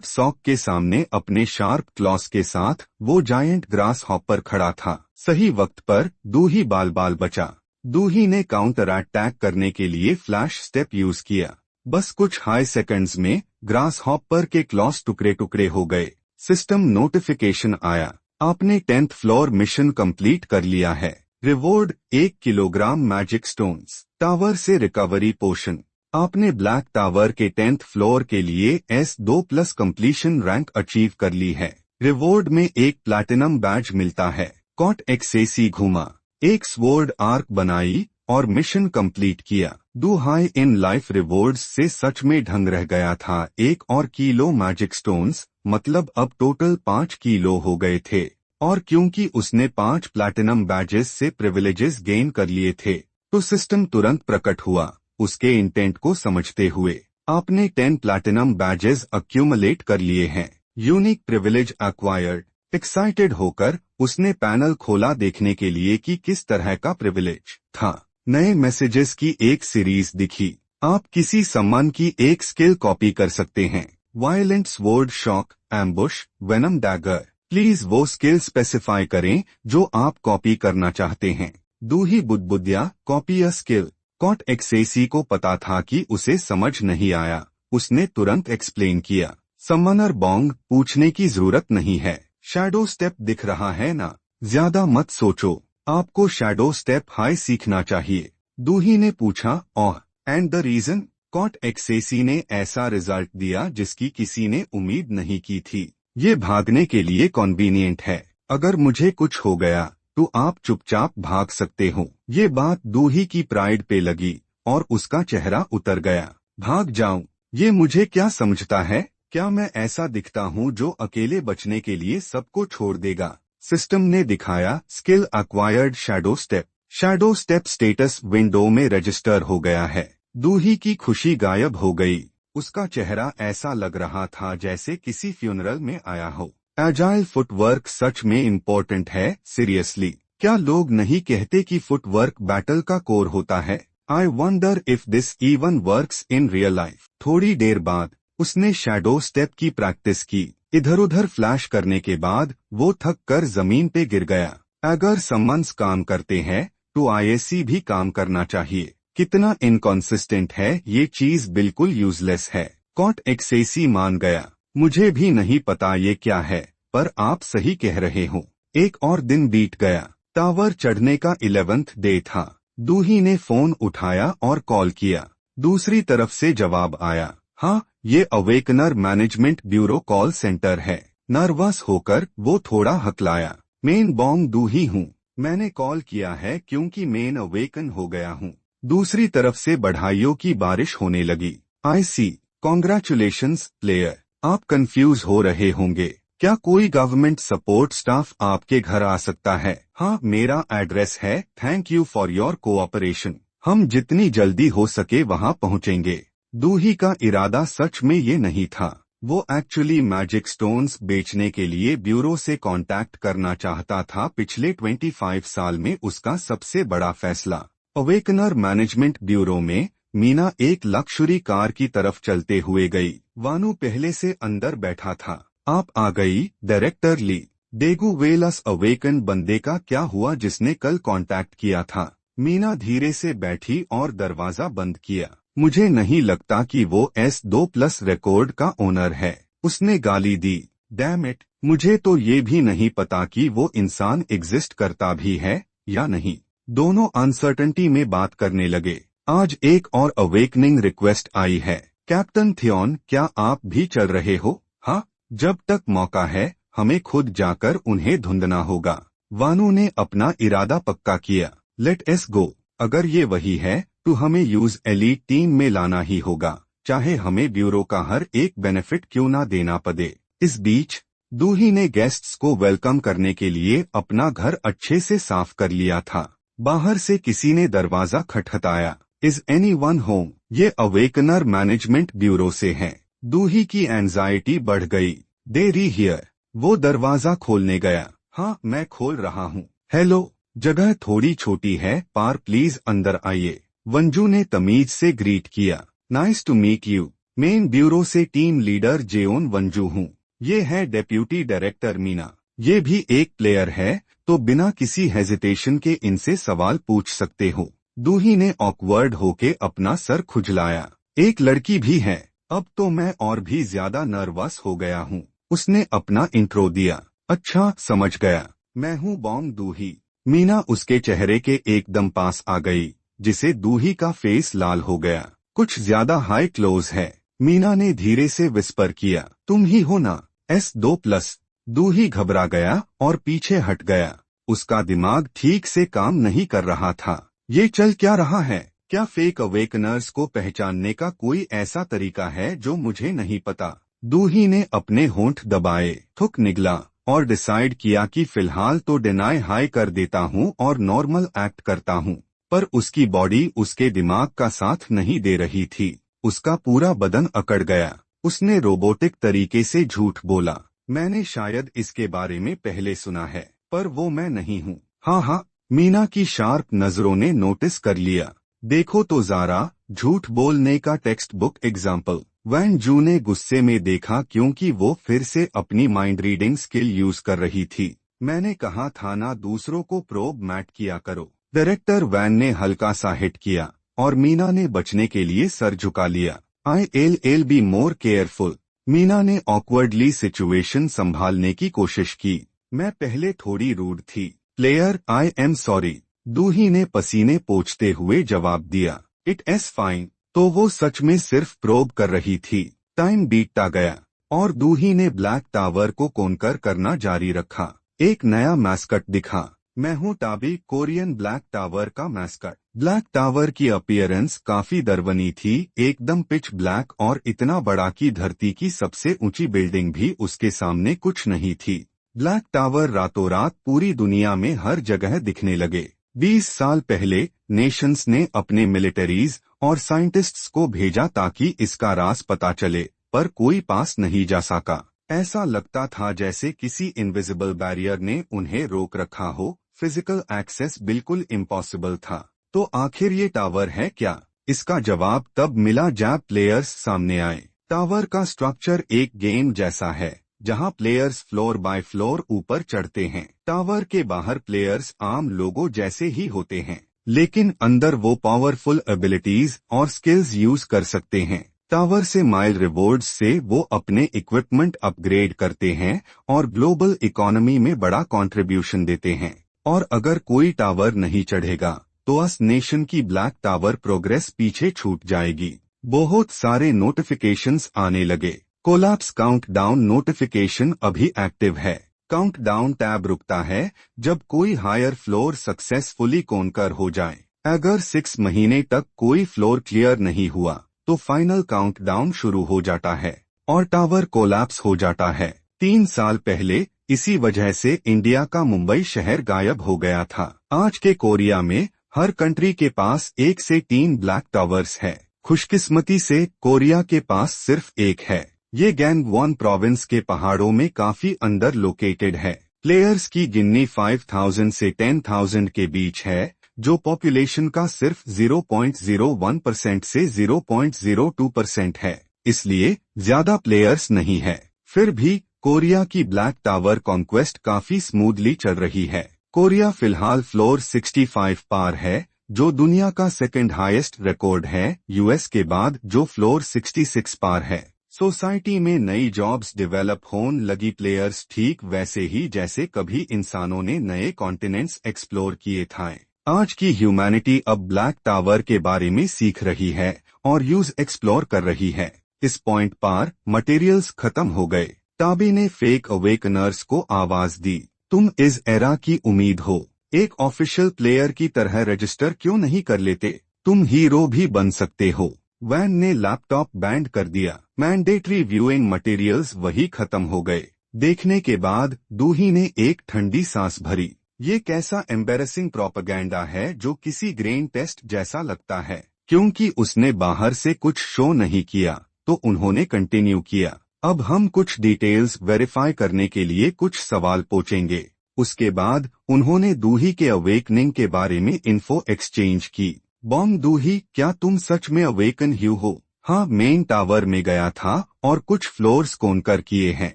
सॉक के सामने अपने शार्प क्लॉस के साथ वो जायंट ग्रास हॉपर खड़ा था। सही वक्त पर दूही बाल बचा। दूही ने काउंटर अटैक करने के लिए फ्लैश स्टेप यूज किया। बस कुछ हाई सेकंड्स में ग्रास हॉपर के क्लॉस टुकड़े टुकड़े हो गए। सिस्टम नोटिफिकेशन आया, आपने 10th फ्लोर मिशन कंप्लीट कर लिया है। Reward 1 kilogram magic stones. Tower से रिकवरी पोशन। आपने ब्लैक टावर के 10th फ्लोर के लिए S2+ कंप्लीशन रैंक अचीव कर ली है। रिवॉर्ड में एक प्लैटिनम बैज मिलता है। कॉट एक्सेसी घूमा, एक स्वॉर्ड आर्क बनाई और मिशन कंप्लीट किया। Do high in life rewards से सच में ढंग रह गया था। 1 और किलो मैजिक स्टोन्स, मतलब अब टोटल 5 किलो हो गए थे। और क्योंकि उसने 5 प्लैटिनम बैजेस से प्रिविलेजेस गेन कर लिए थे, तो सिस्टम तुरंत प्रकट हुआ। उसके इंटेंट को समझते हुए आपने 10 प्लैटिनम बैजेस अक्यूमुलेट कर लिए हैं। Unique privilege acquired. एक्साइटेड होकर उसने पैनल खोला देखने के लिए कि किस तरह का प्रिविलेज था। नए मैसेजेस की एक सीरीज दिखी। आप किसी सम्मान की एक स्किल कॉपी कर सकते हैं। Violent sword, shock, ambush, venom dagger. Please वो स्किल स्पेसिफाई करें जो आप कॉपी करना चाहते हैं। दूही बुदबुदिया, कॉपी अ स्किल। कॉट एक्सेसी को पता था कि उसे समझ नहीं आया। उसने तुरंत एक्सप्लेन किया। समनर बॉन्ग, पूछने की जरूरत नहीं है। शैडो स्टेप दिख रहा है ना? ज्यादा मत सोचो, आपको शैडो स्टेप हाई सीखना चाहिए। दूही ने पूछा, ओह, एंड द रीजन? कॉट एक्सेसी ने ऐसा रिजल्ट दिया जिसकी किसी ने उम्मीद नहीं की थी। ये भागने के लिए कॉन्वीनियंट है। अगर मुझे कुछ हो गया तो आप चुपचाप भाग सकते हो। ये बात दूही की प्राइड पे लगी और उसका चेहरा उतर गया। भाग जाऊं? ये मुझे क्या समझता है? क्या मैं ऐसा दिखता हूँ जो अकेले बचने के लिए सबको छोड़ देगा? सिस्टम ने दिखाया, skill acquired shadow step. Shadow step status window में रजिस्टर हो गया है। दूही की खुशी गायब हो गई। उसका चेहरा ऐसा लग रहा था जैसे किसी फ्यूनरल में आया हो। एजाइल फुटवर्क सच में इम्पोर्टेंट है, सीरियसली। क्या लोग नहीं कहते कि फुटवर्क बैटल का कोर होता है? I wonder if this even works in real life. थोड़ी देर बाद उसने शैडो स्टेप की प्रैक्टिस की। इधर उधर फ्लैश करने के बाद वो थक कर जमीन पे गिर गया। अगर समन्स काम करते हैं तो आईएससी भी काम करना चाहिए। कितना इनकॉन्सिस्टेंट है ये चीज, बिल्कुल यूजलेस है। कॉट एक्सेसी मान गया। मुझे भी नहीं पता ये क्या है, पर आप सही कह रहे हो। एक और दिन बीत गया। टावर चढ़ने का 11th डे था। दूही ने फोन उठाया और कॉल किया। दूसरी तरफ से जवाब आया, हाँ ये awakener management bureau call centre है। नर्वस होकर वो थोड़ा हकलाया। मेन बॉन्ग दूही हूँ। मैंने कॉल किया है क्योंकि मेन अवेकन हो गया हूँ। दूसरी तरफ से बधाइयों की बारिश होने लगी। आई सी, कॉन्ग्रेचुलेशंस प्लेयर। आप कंफ्यूज हो रहे होंगे। क्या कोई गवर्नमेंट सपोर्ट स्टाफ आपके घर आ सकता है? हाँ, मेरा एड्रेस है। Thank you for your cooperation. हम जितनी जल्दी हो सके वहाँ पहुँचेंगे। दूही का इरादा सच में ये नहीं था। वो एक्चुअली मैजिक स्टोन्स बेचने के लिए ब्यूरो से कांटेक्ट करना चाहता था। पिछले 25 साल में उसका सबसे बड़ा फैसला। अवेकनर मैनेजमेंट ब्यूरो में मीना एक लक्जरी कार की तरफ चलते हुए गई। वानू पहले से अंदर बैठा था। आप आ गई, डायरेक्टर ली। डेगू वेलस अवेकन बंदे का क्या हुआ जिसने कल कांटेक्ट किया था? मीना धीरे से बैठी और दरवाजा बंद किया। मुझे नहीं लगता कि वो S2+ रिकॉर्ड का ओनर है। उसने गाली दी। डैम इट, मुझे तो ये भी नहीं पता कि वो इंसान एग्जिस्ट करता भी है या नहीं। दोनों अनसर्टेनिटी में बात करने लगे। आज एक और अवेकनिंग रिक्वेस्ट आई है। कैप्टन थियोन, क्या आप भी चल रहे हो? हाँ, जब तक मौका है हमें खुद जाकर उन्हें ढूंढना होगा। वानू ने अपना इरादा पक्का किया। लेट अस गो। अगर ये वही है तो हमें यूज एलीट टीम में लाना ही होगा, चाहे हमें ब्यूरो का हर एक बेनिफिट क्यों ना देना पड़े। इस बीच दूही ने गेस्ट्स को वेलकम करने के लिए अपना घर अच्छे से साफ कर लिया था। बाहर से किसी ने दरवाजा खटखटाया। Is anyone home? ये अवेकनर मैनेजमेंट ब्यूरो से है। दूही की एंजाइटी बढ़ गई। देरी हियर। वो दरवाजा खोलने गया। हाँ, मैं खोल रहा हूँ। हेलो, जगह थोड़ी छोटी है, पर प्लीज अंदर आइए। वंजू ने तमीज से ग्रीट किया। Nice to meet you. Main bureau से टीम लीडर जेओन वंजू हूँ। ये है डेप्यूटी डायरेक्टर मीना। ये भी एक प्लेयर है, तो बिना किसी हेजिटेशन के इनसे सवाल पूछ सकते हो। दूही ने ऑकवर्ड होके अपना सर खुजलाया। एक लड़की भी है। अब तो मैं और भी ज्यादा नर्वस हो गया हूँ। उसने अपना इंट्रो दिया। अच्छा, समझ गया, मैं हूँ बॉन्ग दूही। मीना उसके चेहरे के एकदम पास आ गई, जिसे दूही का फेस लाल हो गया। कुछ ज्यादा हाई क्लोज है। मीना ने धीरे से विस्पर किया। तुम ही हो ना? S2+। दूही घबरा गया और पीछे हट गया। उसका दिमाग ठीक से काम नहीं कर रहा था। ये चल क्या रहा है? क्या फेक अवेकनर्स को पहचानने का कोई ऐसा तरीका है जो मुझे नहीं पता? दूही ने अपने होंठ दबाए, थूक निगला और डिसाइड किया कि फिलहाल तो डिनाई हाई कर देता हूँ और नॉर्मल एक्ट करता हूँ। पर उसकी बॉडी उसके दिमाग का साथ नहीं दे रही थी। उसका पूरा बदन अकड़ गया। उसने रोबोटिक तरीके से झूठ बोला। मैंने शायद इसके बारे में पहले सुना है, पर वो मैं नहीं हूँ। हाँ हाँ, मीना की शार्प नजरों ने नोटिस कर लिया। देखो तो ज़ारा, झूठ बोलने का टेक्स्ट बुक एग्जाम्पल। वैन जू ने गुस्से में देखा क्योंकि वो फिर से अपनी माइंड रीडिंग स्किल यूज कर रही थी। मैंने कहा था ना दूसरों को प्रोब मैट किया करो। डायरेक्टर वैन ने हल्का सा हिट किया और मीना ने बचने के लिए सर झुका लिया। I'll be more careful. Meena ने ऑकवर्डली सिचुएशन संभालने की कोशिश की। मैं पहले थोड़ी रूड थी। Player, I am sorry. Duhee ने पसीने पोंछते हुए जवाब दिया। It is fine. तो वो सच में सिर्फ प्रोब कर रही थी। टाइम बीतता गया और दूही ने ब्लैक टावर को कॉन्कर करना जारी रखा। एक नया मैस्कट दिखा। मैं हूँ टाबी, कोरियन ब्लैक टावर का मैस्कट। ब्लैक टावर की अपीयरेंस काफी दरवनी थी, एकदम पिच ब्लैक और इतना बड़ा कि धरती की सबसे ऊंची बिल्डिंग भी उसके सामने कुछ नहीं थी। ब्लैक टावर रातों रात पूरी दुनिया में हर जगह दिखने लगे। 20 साल पहले नेशंस ने अपने मिलिटरीज और साइंटिस्ट्स को भेजा ताकि इसका राज पता चले, पर कोई पास नहीं जा सका। ऐसा लगता था जैसे किसी इनविजिबल बैरियर ने उन्हें रोक रखा हो। फिजिकल एक्सेस बिल्कुल इम्पॉसिबल था। तो आखिर ये टावर है क्या? इसका जवाब तब मिला जब प्लेयर्स सामने आए। टावर का स्ट्रक्चर एक गेम जैसा है, जहां प्लेयर्स फ्लोर बाय फ्लोर ऊपर चढ़ते हैं। टावर के बाहर प्लेयर्स आम लोगों जैसे ही होते हैं, लेकिन अंदर वो पावरफुल एबिलिटीज और स्किल्स यूज कर सकते हैं। टावर से माइल रिवॉर्ड्स से वो अपने इक्विपमेंट अपग्रेड करते हैं और ग्लोबल इकोनॉमी में बड़ा कंट्रीब्यूशन देते हैं। और अगर कोई टावर नहीं चढ़ेगा तो अस नेशन की ब्लैक टावर प्रोग्रेस पीछे छूट जाएगी। बहुत सारे नोटिफिकेशंस आने लगे। कोलैप्स काउंटडाउन नोटिफिकेशन अभी एक्टिव है। काउंटडाउन टैब रुकता है जब कोई हायर फ्लोर सक्सेसफुली कॉन्कर हो जाए। अगर 6 महीने तक कोई फ्लोर क्लियर नहीं हुआ तो फाइनल काउंटडाउन शुरू हो जाता है और टावर कोलैप्स हो जाता है। 3 साल पहले इसी वजह से इंडिया का मुंबई शहर गायब हो गया था। आज के कोरिया में हर कंट्री के पास 1 से 3 ब्लैक टावर्स है। खुशकिस्मती से कोरिया के पास सिर्फ एक है। ये गैंगवॉन प्रोविंस के पहाड़ों में काफी अंदर लोकेटेड है। प्लेयर्स की गिननी 5000 से 10,000 के बीच है, जो पॉपुलेशन का सिर्फ 0.01% से 0.02% है। इसलिए ज्यादा प्लेयर्स नहीं है। फिर भी कोरिया की ब्लैक टावर कॉन्क्वेस्ट काफी स्मूथली चल रही है। कोरिया फिलहाल फ्लोर 65 पार है, जो दुनिया का सेकंड हाईएस्ट रिकॉर्ड है, यूएस के बाद, जो फ्लोर 66 पार है। सोसाइटी में नई जॉब्स डेवलप होने लगी। प्लेयर्स ठीक वैसे ही जैसे कभी इंसानों ने नए कॉन्टिनेंट्स एक्सप्लोर किए थे। आज की ह्यूमैनिटी अब ब्लैक टावर के बारे में सीख रही है और यूज एक्सप्लोर कर रही है। इस पॉइंट पर मटेरियल्स खत्म हो गए। टाबी ने फेक अवेकनर्स को आवाज दी। तुम इस एरा की उम्मीद हो। एक ऑफिशियल प्लेयर की तरह रजिस्टर क्यों नहीं कर लेते? तुम हीरो भी बन सकते हो। वैन ने लैपटॉप बैंड कर दिया। मैंडेटरी व्यूइंग मटेरियल्स वही खत्म हो गए। देखने के बाद दूही ने एक ठंडी सांस भरी। ये कैसा एम्बेरसिंग प्रोपेगेंडा है जो किसी ग्रेन टेस्ट जैसा लगता है। क्योंकि उसने बाहर से कुछ शो नहीं किया तो उन्होंने कंटिन्यू किया। अब हम कुछ डिटेल्स वेरीफाई करने के लिए कुछ सवाल पूछेंगे। उसके बाद उन्होंने दूही के अवेकनिंग के बारे में इन्फो एक्सचेंज की। बॉन्ग दूही, क्या तुम सच में अवेकन ह्यू हो? हाँ, मेन टावर में गया था और कुछ फ्लोर्स कॉन्कर किए हैं।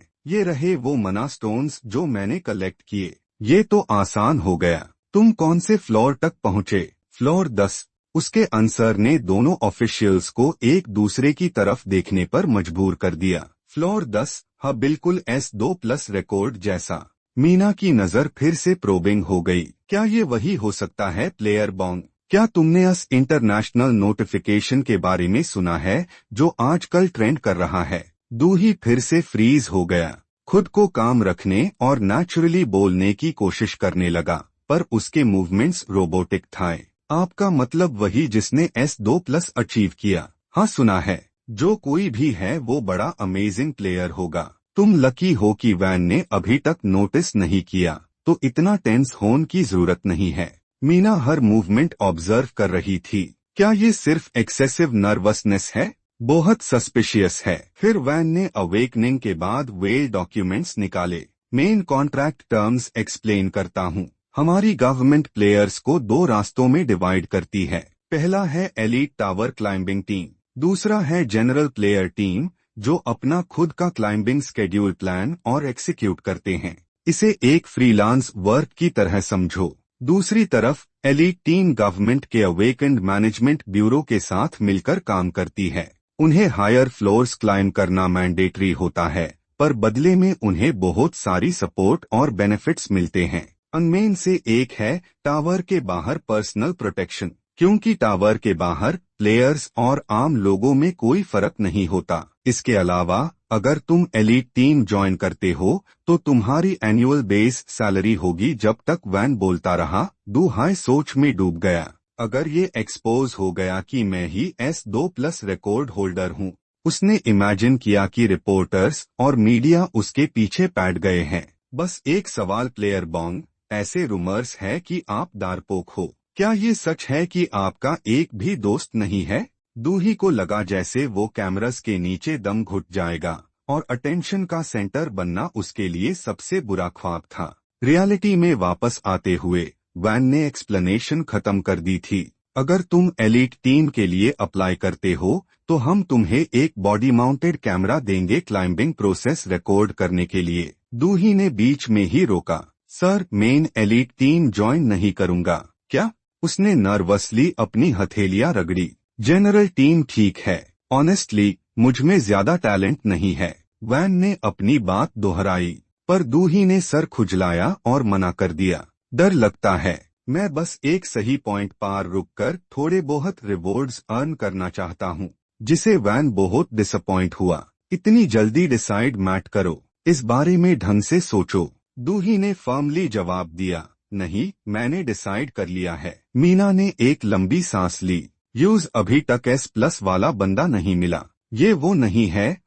ये रहे वो मना स्टोन्स जो मैंने कलेक्ट किए। ये तो आसान हो गया। तुम कौन से फ्लोर तक पहुँचे? फ्लोर 10। उसके आंसर ने दोनों ऑफिशियल्स को एक दूसरे की तरफ देखने पर मजबूर कर दिया। फ्लोर 10, हाँ बिल्कुल S2+ रिकॉर्ड जैसा। मीना की नजर फिर से प्रोबिंग हो गई। क्या ये वही हो सकता है प्लेयर बॉन्ग? क्या तुमने इस इंटरनेशनल नोटिफिकेशन के बारे में सुना है जो आजकल ट्रेंड कर रहा है? दूही फिर से फ्रीज हो गया। खुद को काम रखने और नेचुरली बोलने की कोशिश करने लगा, पर उसके मूवमेंट्स रोबोटिक थे। आपका मतलब वही जिसने S2+ अचीव किया? हाँ सुना है। जो कोई भी है वो बड़ा अमेजिंग प्लेयर होगा। तुम लकी हो कि वैन ने अभी तक नोटिस नहीं किया, तो इतना टेंस होने की जरूरत नहीं है। मीना हर मूवमेंट ऑब्जर्व कर रही थी। क्या ये सिर्फ एक्सेसिव नर्वसनेस है? बहुत सस्पिशियस है। फिर वैन ने अवेकनिंग के बाद वेल डॉक्यूमेंट्स निकाले। मेन कॉन्ट्रैक्ट टर्म्स एक्सप्लेन करता हूँ। हमारी गवर्नमेंट प्लेयर्स को 2 रास्तों में डिवाइड करती है। पहला है एलीट टावर क्लाइंबिंग टीम, दूसरा है जनरल प्लेयर टीम, जो अपना खुद का क्लाइंबिंग स्केड्यूल प्लान और एक्सिक्यूट करते हैं। इसे एक फ्रीलांस वर्क की तरह समझो। दूसरी तरफ एलीट टीम गवर्नमेंट के अवेकन्ड मैनेजमेंट ब्यूरो के साथ मिलकर काम करती है। उन्हें हायर फ्लोर्स क्लाइंब करना मैंडेटरी होता है, पर बदले में उन्हें बहुत सारी सपोर्ट और बेनिफिट्स मिलते हैं। उनमें से एक है टावर के बाहर पर्सनल प्रोटेक्शन, क्योंकि टावर के बाहर प्लेयर्स और आम लोगों में कोई फर्क नहीं होता। इसके अलावा अगर तुम एलीट टीम ज्वाइन करते हो तो तुम्हारी एनुअल बेस सैलरी होगी। जब तक वैन बोलता रहा, दूहाई सोच में डूब गया। अगर ये एक्सपोज हो गया कि मैं ही S2+ रिकॉर्ड होल्डर हूँ। उसने इमेजिन किया कि रिपोर्टर्स और मीडिया उसके पीछे पैट गए हैं। बस एक सवाल प्लेयर बॉन्ग, ऐसे रूमर्स है कि आप डरपोक हो। क्या ये सच है कि आपका एक भी दोस्त नहीं है? दूही को लगा जैसे वो कैमरास के नीचे दम घुट जाएगा और अटेंशन का सेंटर बनना उसके लिए सबसे बुरा ख्वाब था। रियलिटी में वापस आते हुए वैन ने एक्सप्लेनेशन खत्म कर दी थी। अगर तुम एलीट टीम के लिए अप्लाई करते हो तो हम तुम्हें एक बॉडी माउंटेड कैमरा देंगे क्लाइंबिंग प्रोसेस रिकॉर्ड करने के लिए। दूही ने बीच में ही रोका। Sir, main elite team join नहीं करूंगा क्या? उसने नर्वसली अपनी हथेलियां रगड़ी। जनरल टीम ठीक है, ऑनेस्टली मुझमें ज्यादा टैलेंट नहीं है। वैन ने अपनी बात दोहराई, पर दूही ने सर खुजलाया और मना कर दिया। डर लगता है। मैं बस एक सही पॉइंट पार रुककर थोड़े बहुत रिवॉर्ड्स अर्न करना चाहता हूँ। जिसे वैन बहुत डिसअपॉइंट हुआ। इतनी जल्दी डिसाइड मत करो, इस बारे में ढंग से सोचो। दूही ने फर्मली जवाब दिया, नहीं, मैंने डिसाइड कर लिया है। मीना ने एक लंबी सांस ली। यूज अभी तक S+ वाला बंदा नहीं मिला। ये वो नहीं है।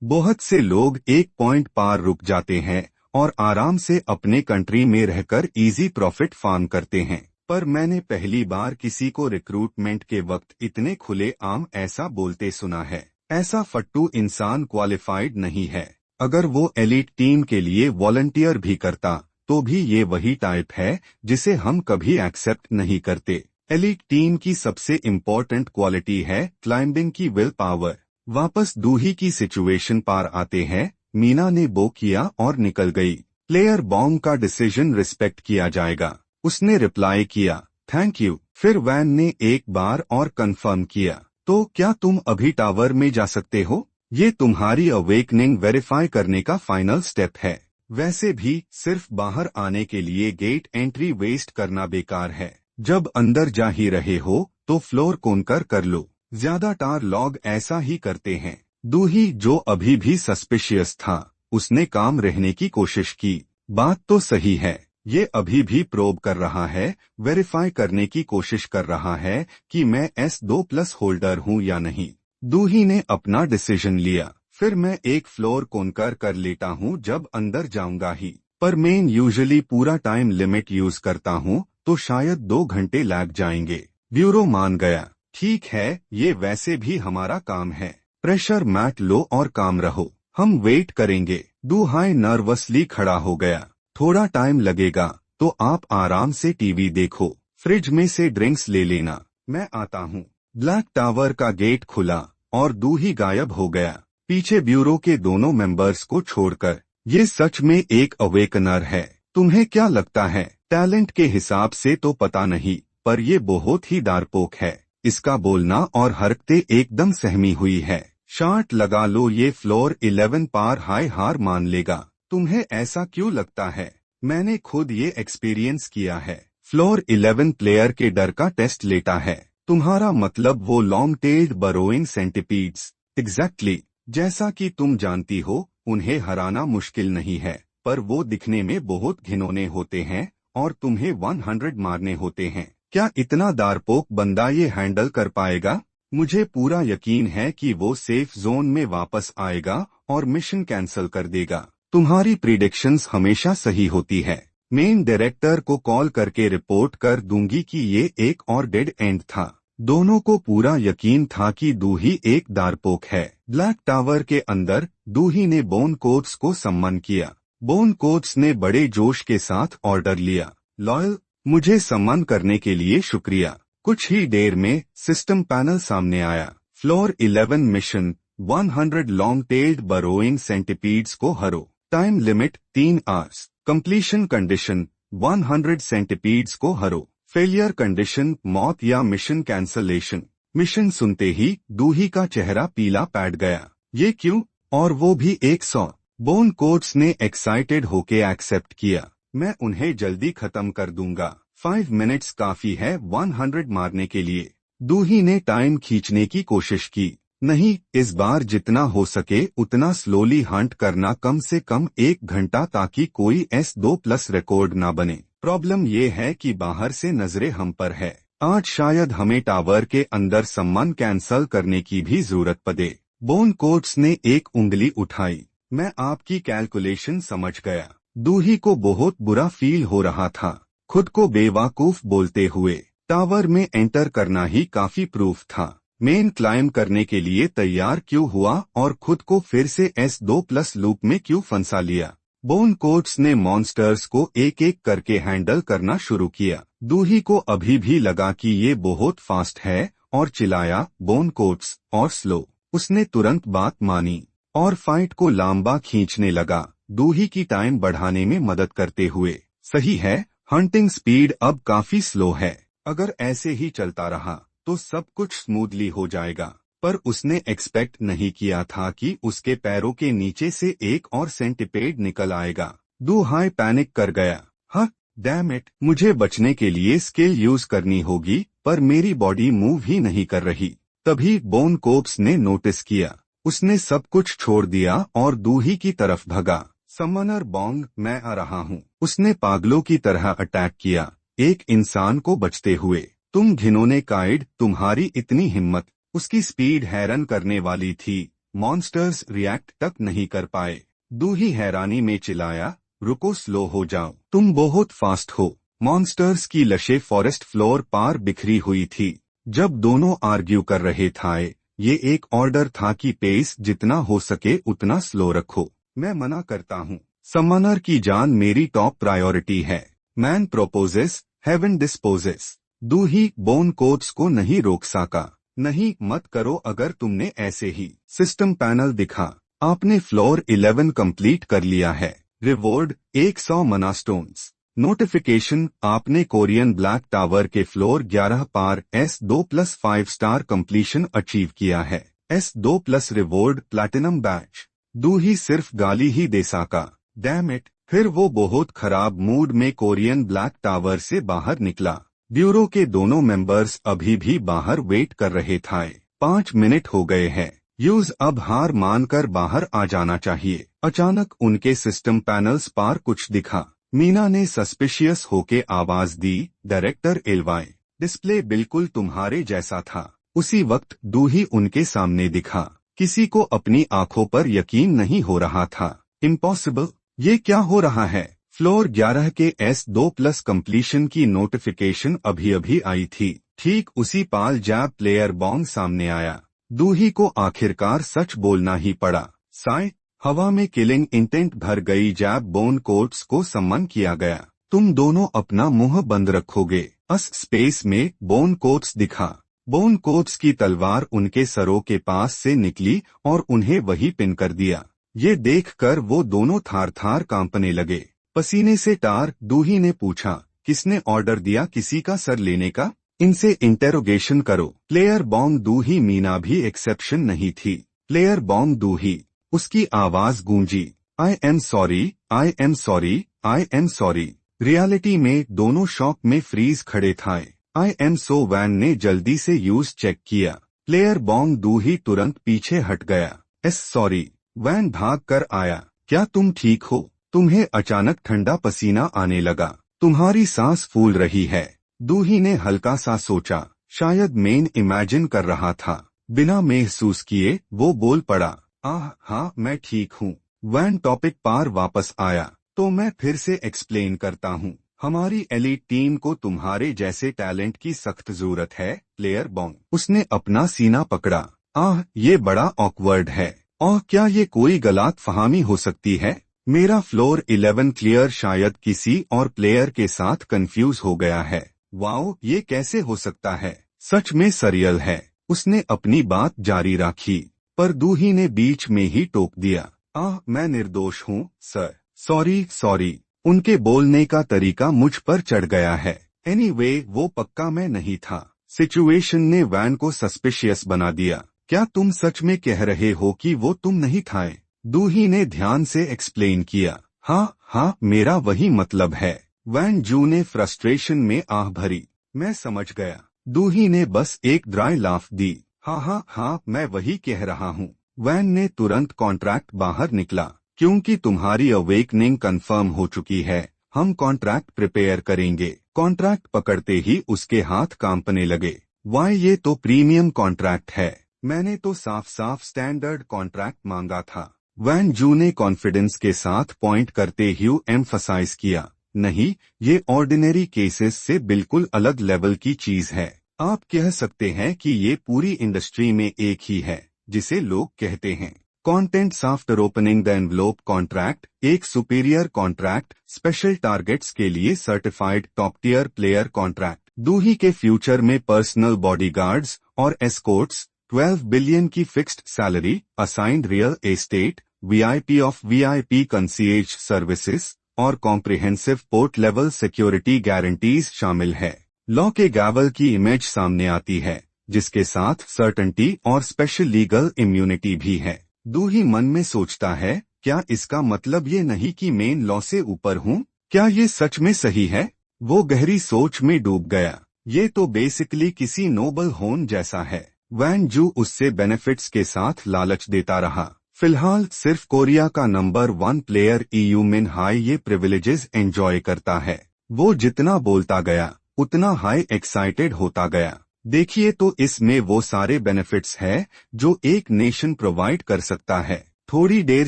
बहुत से लोग एक पॉइंट पार रुक जाते हैं और आराम से अपने कंट्री में रहकर इजी प्रॉफिट फार्म करते हैं, पर मैंने पहली बार किसी को रिक्रूटमेंट के वक्त इतने खुले आम ऐसा बोलते सुना है। ऐसा फट्टू इंसान क्वालिफाइड नहीं है। अगर वो एलीट टीम के लिए वॉलंटियर भी करता तो भी ये वही टाइप है जिसे हम कभी एक्सेप्ट नहीं करते। एलीट टीम की सबसे इम्पोर्टेंट क्वालिटी है क्लाइंबिंग की विल पावर। वापस दूही की सिचुएशन पार आते हैं। मीना ने बो किया और निकल गई। प्लेयर बॉम्ब का डिसीजन रिस्पेक्ट किया जाएगा, उसने रिप्लाई किया, थैंक यू। फिर वैन ने एक बार और कंफर्म किया, तो क्या तुम अभी टावर में जा सकते हो? ये तुम्हारी अवेकनिंग वेरीफाई करने का फाइनल स्टेप है। वैसे भी सिर्फ बाहर आने के लिए गेट एंट्री वेस्ट करना बेकार है। जब अंदर जा ही रहे हो तो फ्लोर कोनकर कर लो। ज्यादातर लोग ऐसा ही करते हैं। दूही, जो अभी भी सस्पिशियस था, उसने काम रहने की कोशिश की। बात तो सही है, ये अभी भी प्रोब कर रहा है, वेरीफाई करने की कोशिश कर रहा है कि मैं S2+ होल्डर हूँ या नहीं। दूही ने अपना डिसीजन लिया। फिर मैं एक फ्लोर कोनकर कर लेता हूँ जब अंदर जाऊंगा ही, पर मैं यूजुअली पूरा टाइम लिमिट यूज करता हूँ तो शायद 2 घंटे लग जाएंगे। ब्यूरो मान गया। ठीक है, ये वैसे भी हमारा काम है। प्रेशर मत लो और काम रहो, हम वेट करेंगे। दूहाई नर्वसली खड़ा हो गया। थोड़ा टाइम लगेगा तो आप आराम से टीवी देखो, फ्रिज में से ड्रिंक्स ले लेना, मैं आता हूँ। ब्लैक टावर का गेट खुला और दूही गायब हो गया, पीछे ब्यूरो के दोनों मेंबर्स को छोड़कर। ये सच में एक अवेकनर है। तुम्हें क्या लगता है? टैलेंट के हिसाब से तो पता नहीं, पर ये बहुत ही डरपोक है। इसका बोलना और हरकतें एकदम सहमी हुई है। शार्ट लगा लो, ये फ्लोर 11 पार हार मान लेगा। तुम्हें ऐसा क्यों लगता है? मैंने खुद ये एक्सपीरियंस किया है। फ्लोर 11 प्लेयर के डर का टेस्ट लेता है। तुम्हारा मतलब वो लॉन्ग टेल्ड बरोइंग सेंटिपीड्स? एग्जैक्टली। जैसा कि तुम जानती हो, उन्हें हराना मुश्किल नहीं है, पर वो दिखने में बहुत घिनौने होते हैं और तुम्हें 100 मारने होते हैं। क्या इतना डरपोक बंदा ये हैंडल कर पाएगा? मुझे पूरा यकीन है कि वो सेफ जोन में वापस आएगा और मिशन कैंसिल कर देगा। तुम्हारी प्रिडिक्शंस हमेशा सही होती है। मेन डायरेक्टर को कॉल करके रिपोर्ट कर दूंगी कि ये एक और डेड एंड था। दोनों को पूरा यकीन था कि दूही एक डरपोक है। ब्लैक टावर के अंदर दूही ने बोन कोट्स को सम्मान किया। बोन कोट्स ने बड़े जोश के साथ ऑर्डर लिया, लॉयल, मुझे सम्मान करने के लिए शुक्रिया। कुछ ही देर में सिस्टम पैनल सामने आया। Floor 11 mission 100 long tailed burrowing centipedes को हरो। Time limit 3 hours. Completion condition 100 centipedes को हरो। फेलियर कंडीशन मौत या मिशन कैंसलेशन। मिशन सुनते ही दूही का चेहरा पीला पड़ गया। ये क्यों? और वो भी 100। बोन कोट्स ने एक्साइटेड होके एक्सेप्ट किया। मैं उन्हें जल्दी खत्म कर दूंगा। 5 मिनट्स काफी है 100 मारने के लिए। दूही ने टाइम खींचने की कोशिश की। नहीं, इस बार जितना हो सके उतना स्लोली हंट करना, कम से कम 1 घंटा, ताकि कोई S2+ रिकॉर्ड ना बने। प्रॉब्लम ये है कि बाहर से नजरें हम पर है। आज शायद हमें टावर के अंदर सम्मान कैंसल करने की भी जरूरत पड़े। बोन कोट्स ने एक उंगली उठाई। मैं आपकी कैलकुलेशन समझ गया। दूही को बहुत बुरा फील हो रहा था, खुद को बेवकूफ बोलते हुए। टावर में एंटर करना ही काफी प्रूफ था। मेन क्लाइम करने के लिए तैयार क्यों हुआ और खुद को फिर से S2+ लूप में क्यों फंसा लिया। बोन कोट्स ने मॉन्स्टर्स को एक एक करके हैंडल करना शुरू किया। दूही को अभी भी लगा कि ये बहुत फास्ट है और चिल्लाया, बोन कोट्स और स्लो। उसने तुरंत बात मानी और फाइट को लंबा खींचने लगा, दूही की टाइम बढ़ाने में मदद करते हुए। सही है, हंटिंग स्पीड अब काफी स्लो है। अगर ऐसे ही चलता रहा तो सब कुछ स्मूथली हो जाएगा। पर उसने एक्सपेक्ट नहीं किया था कि उसके पैरों के नीचे से एक और सेंटिपेड निकल आएगा। दूहाई पैनिक कर गया। हाँ, डैम इट, मुझे बचने के लिए स्किल यूज करनी होगी, पर मेरी बॉडी मूव ही नहीं कर रही। तभी बोन कोप्स ने नोटिस किया। उसने सब कुछ छोड़ दिया और दूही की तरफ भगा। समनर बॉन्ग, मैं आ रहा हूँ। उसने पागलों की तरह अटैक किया, एक इंसान को बचते हुए। तुम घिनौने काइड, तुम्हारी इतनी हिम्मत। उसकी स्पीड हैरान करने वाली थी, मॉन्स्टर्स रिएक्ट तक नहीं कर पाए। दूही हैरानी में चिल्लाया, रुको, स्लो हो जाओ, तुम बहुत फास्ट हो। मॉन्स्टर्स की लशें फॉरेस्ट फ्लोर पार बिखरी हुई थी। जब दोनों आर्ग्यू कर रहे थे, ये एक ऑर्डर था कि पेस जितना हो सके उतना स्लो रखो। मैं मना करता हूँ, समनर की जान मेरी टॉप प्रायोरिटी है। Man proposes, heaven disposes. Duhee बोन कोट्स को नहीं रोक सका। नहीं, मत करो। अगर तुमने ऐसे ही। सिस्टम पैनल दिखा, आपने फ्लोर 11 कंप्लीट कर लिया है। रिवॉर्ड 100 मना स्टोन्स। नोटिफिकेशन, आपने कोरियन ब्लैक टावर के फ्लोर 11 पार S2+ 5 स्टार कंप्लीशन अचीव किया है। S2+ reward platinum badge. दूही सिर्फ गाली ही दे सका। Damn it. फिर वो बहुत खराब मूड में कोरियन ब्लैक टावर से बाहर निकला। ब्यूरो के दोनों मेंबर्स अभी भी बाहर वेट कर रहे थे। 5 मिनट हो गए हैं। यूज अब हार मानकर बाहर आ जाना चाहिए। अचानक उनके सिस्टम पैनल्स पार कुछ दिखा। मीना ने सस्पिशियस होके आवाज दी, डायरेक्टर एलवाई। डिस्प्ले बिल्कुल तुम्हारे जैसा था। उसी वक्त दूही उनके सामने दिखा। किसी को अपनी आंखों पर यकीन नहीं हो रहा था। इम्पॉसिबल, ये क्या हो रहा है। फ्लोर 11 के S2+ कंप्लीशन की नोटिफिकेशन अभी अभी आई थी। ठीक उसी पाल जैब प्लेयर बॉन्ग सामने आया। दूही को आखिरकार सच बोलना ही पड़ा। साय, हवा में किलिंग इंटेंट भर गई जैब बोन कोट्स को सम्मन किया गया। तुम दोनों अपना मुंह बंद रखोगे। स्पेस में बोन कोट्स दिखा। बोन कोट्स की तलवार उनके सरों के पास से निकली और उन्हें वही पिन कर दिया। ये देखकर वो दोनों थार थार कांपने लगे, पसीने से टार। दूही ने पूछा, किसने ऑर्डर दिया किसी का सर लेने का? इनसे इंटेरोगेशन करो। Player Bong दूही। मीना भी एक्सेप्शन नहीं थी। Player Bong Duhee. उसकी आवाज गूंजी, I am sorry, I am sorry, I am sorry. Reality में दोनों शॉक में फ्रीज खड़े थे। I am so. वैन ने जल्दी से यूज चेक किया। प्लेयर बॉन्ग दूही तुरंत पीछे हट गया। S sorry. वैन भाग कर आया। क्या तुम ठीक हो? तुम्हें अचानक ठंडा पसीना आने लगा। तुम्हारी सांस फूल रही है। दूही ने हल्का सा सोचा, शायद मेन इमेजिन कर रहा था। बिना महसूस किए वो बोल पड़ा, आह हाँ, मैं ठीक हूँ। वैन टॉपिक पार वापस आया। तो मैं फिर से एक्सप्लेन करता हूँ, हमारी एलीट टीम को तुम्हारे जैसे टैलेंट की सख्त जरूरत है। Player Bong. उसने अपना सीना पकड़ा। आह, ये बड़ा ऑकवर्ड है। और क्या ये कोई गलत फहमी हो सकती है? मेरा फ्लोर 11 क्लियर शायद किसी और प्लेयर के साथ कंफ्यूज हो गया है। वाओ, ये कैसे हो सकता है? सच में सरियल है। उसने अपनी बात जारी रखी, पर दूही ने बीच में ही टोक दिया। आह, मैं निर्दोष हूँ सर। Sorry sorry. उनके बोलने का तरीका मुझ पर चढ़ गया है। एनीवे, वो पक्का मैं नहीं था। सिचुएशन ने वैन को सस्पिशियस बना दिया। क्या तुम सच में कह रहे हो कि वो तुम नहीं थे? दूही ने ध्यान से एक्सप्लेन किया। हाँ हाँ, मेरा वही मतलब है। वैन जू ने फ्रस्ट्रेशन में आह भरी। मैं समझ गया। दूही ने बस एक ड्राई लाफ दी। हाँ हाँ हाँ, मैं वही कह रहा हूँ। वैन ने तुरंत कॉन्ट्रैक्ट बाहर निकला। क्योंकि तुम्हारी अवेकनिंग कंफर्म हो चुकी है, हम कॉन्ट्रैक्ट प्रिपेयर करेंगे। कॉन्ट्रैक्ट पकड़ते ही उसके हाथ कांपने लगे। वाह, ये तो प्रीमियम कॉन्ट्रैक्ट है। मैंने तो साफ साफ स्टैंडर्ड कॉन्ट्रैक्ट मांगा था। वैन जू ने कॉन्फिडेंस के साथ पॉइंट करते हुए एम्फसाइज किया, नहीं, ये ऑर्डिनरी केसेस से बिल्कुल अलग लेवल की चीज है। आप कह सकते हैं कि ये पूरी इंडस्ट्री में एक ही है जिसे लोग कहते हैं contents after opening the envelope contract, एक सुपीरियर कॉन्ट्रैक्ट, स्पेशल टारगेट्स के लिए certified top tier player contract. Duhee के फ्यूचर में पर्सनल बॉडीगार्ड्स और एस्कॉर्ट्स, 12 बिलियन की fixed salary, assigned real estate, VIP of VIP concierge services और comprehensive port level security guarantees शामिल है। लॉ के गैवल की इमेज सामने आती है जिसके साथ सर्टेनिटी और स्पेशल लीगल इम्यूनिटी भी है। दूही मन में सोचता है, क्या इसका मतलब ये नहीं कि मेन लॉ से ऊपर हूँ? क्या ये सच में सही है? वो गहरी सोच में डूब गया। ये तो बेसिकली किसी नोबल होन जैसा है। वैन जू उससे बेनिफिट्स के साथ लालच देता रहा। फिलहाल सिर्फ कोरिया का नंबर 1 प्लेयर ईयू मिन हाई ये प्रिविलेजेस एंजॉय करता है। वो जितना बोलता गया उतना हाई एक्साइटेड होता गया। देखिए तो इसमें वो सारे बेनिफिट्स है जो एक नेशन प्रोवाइड कर सकता है। थोड़ी देर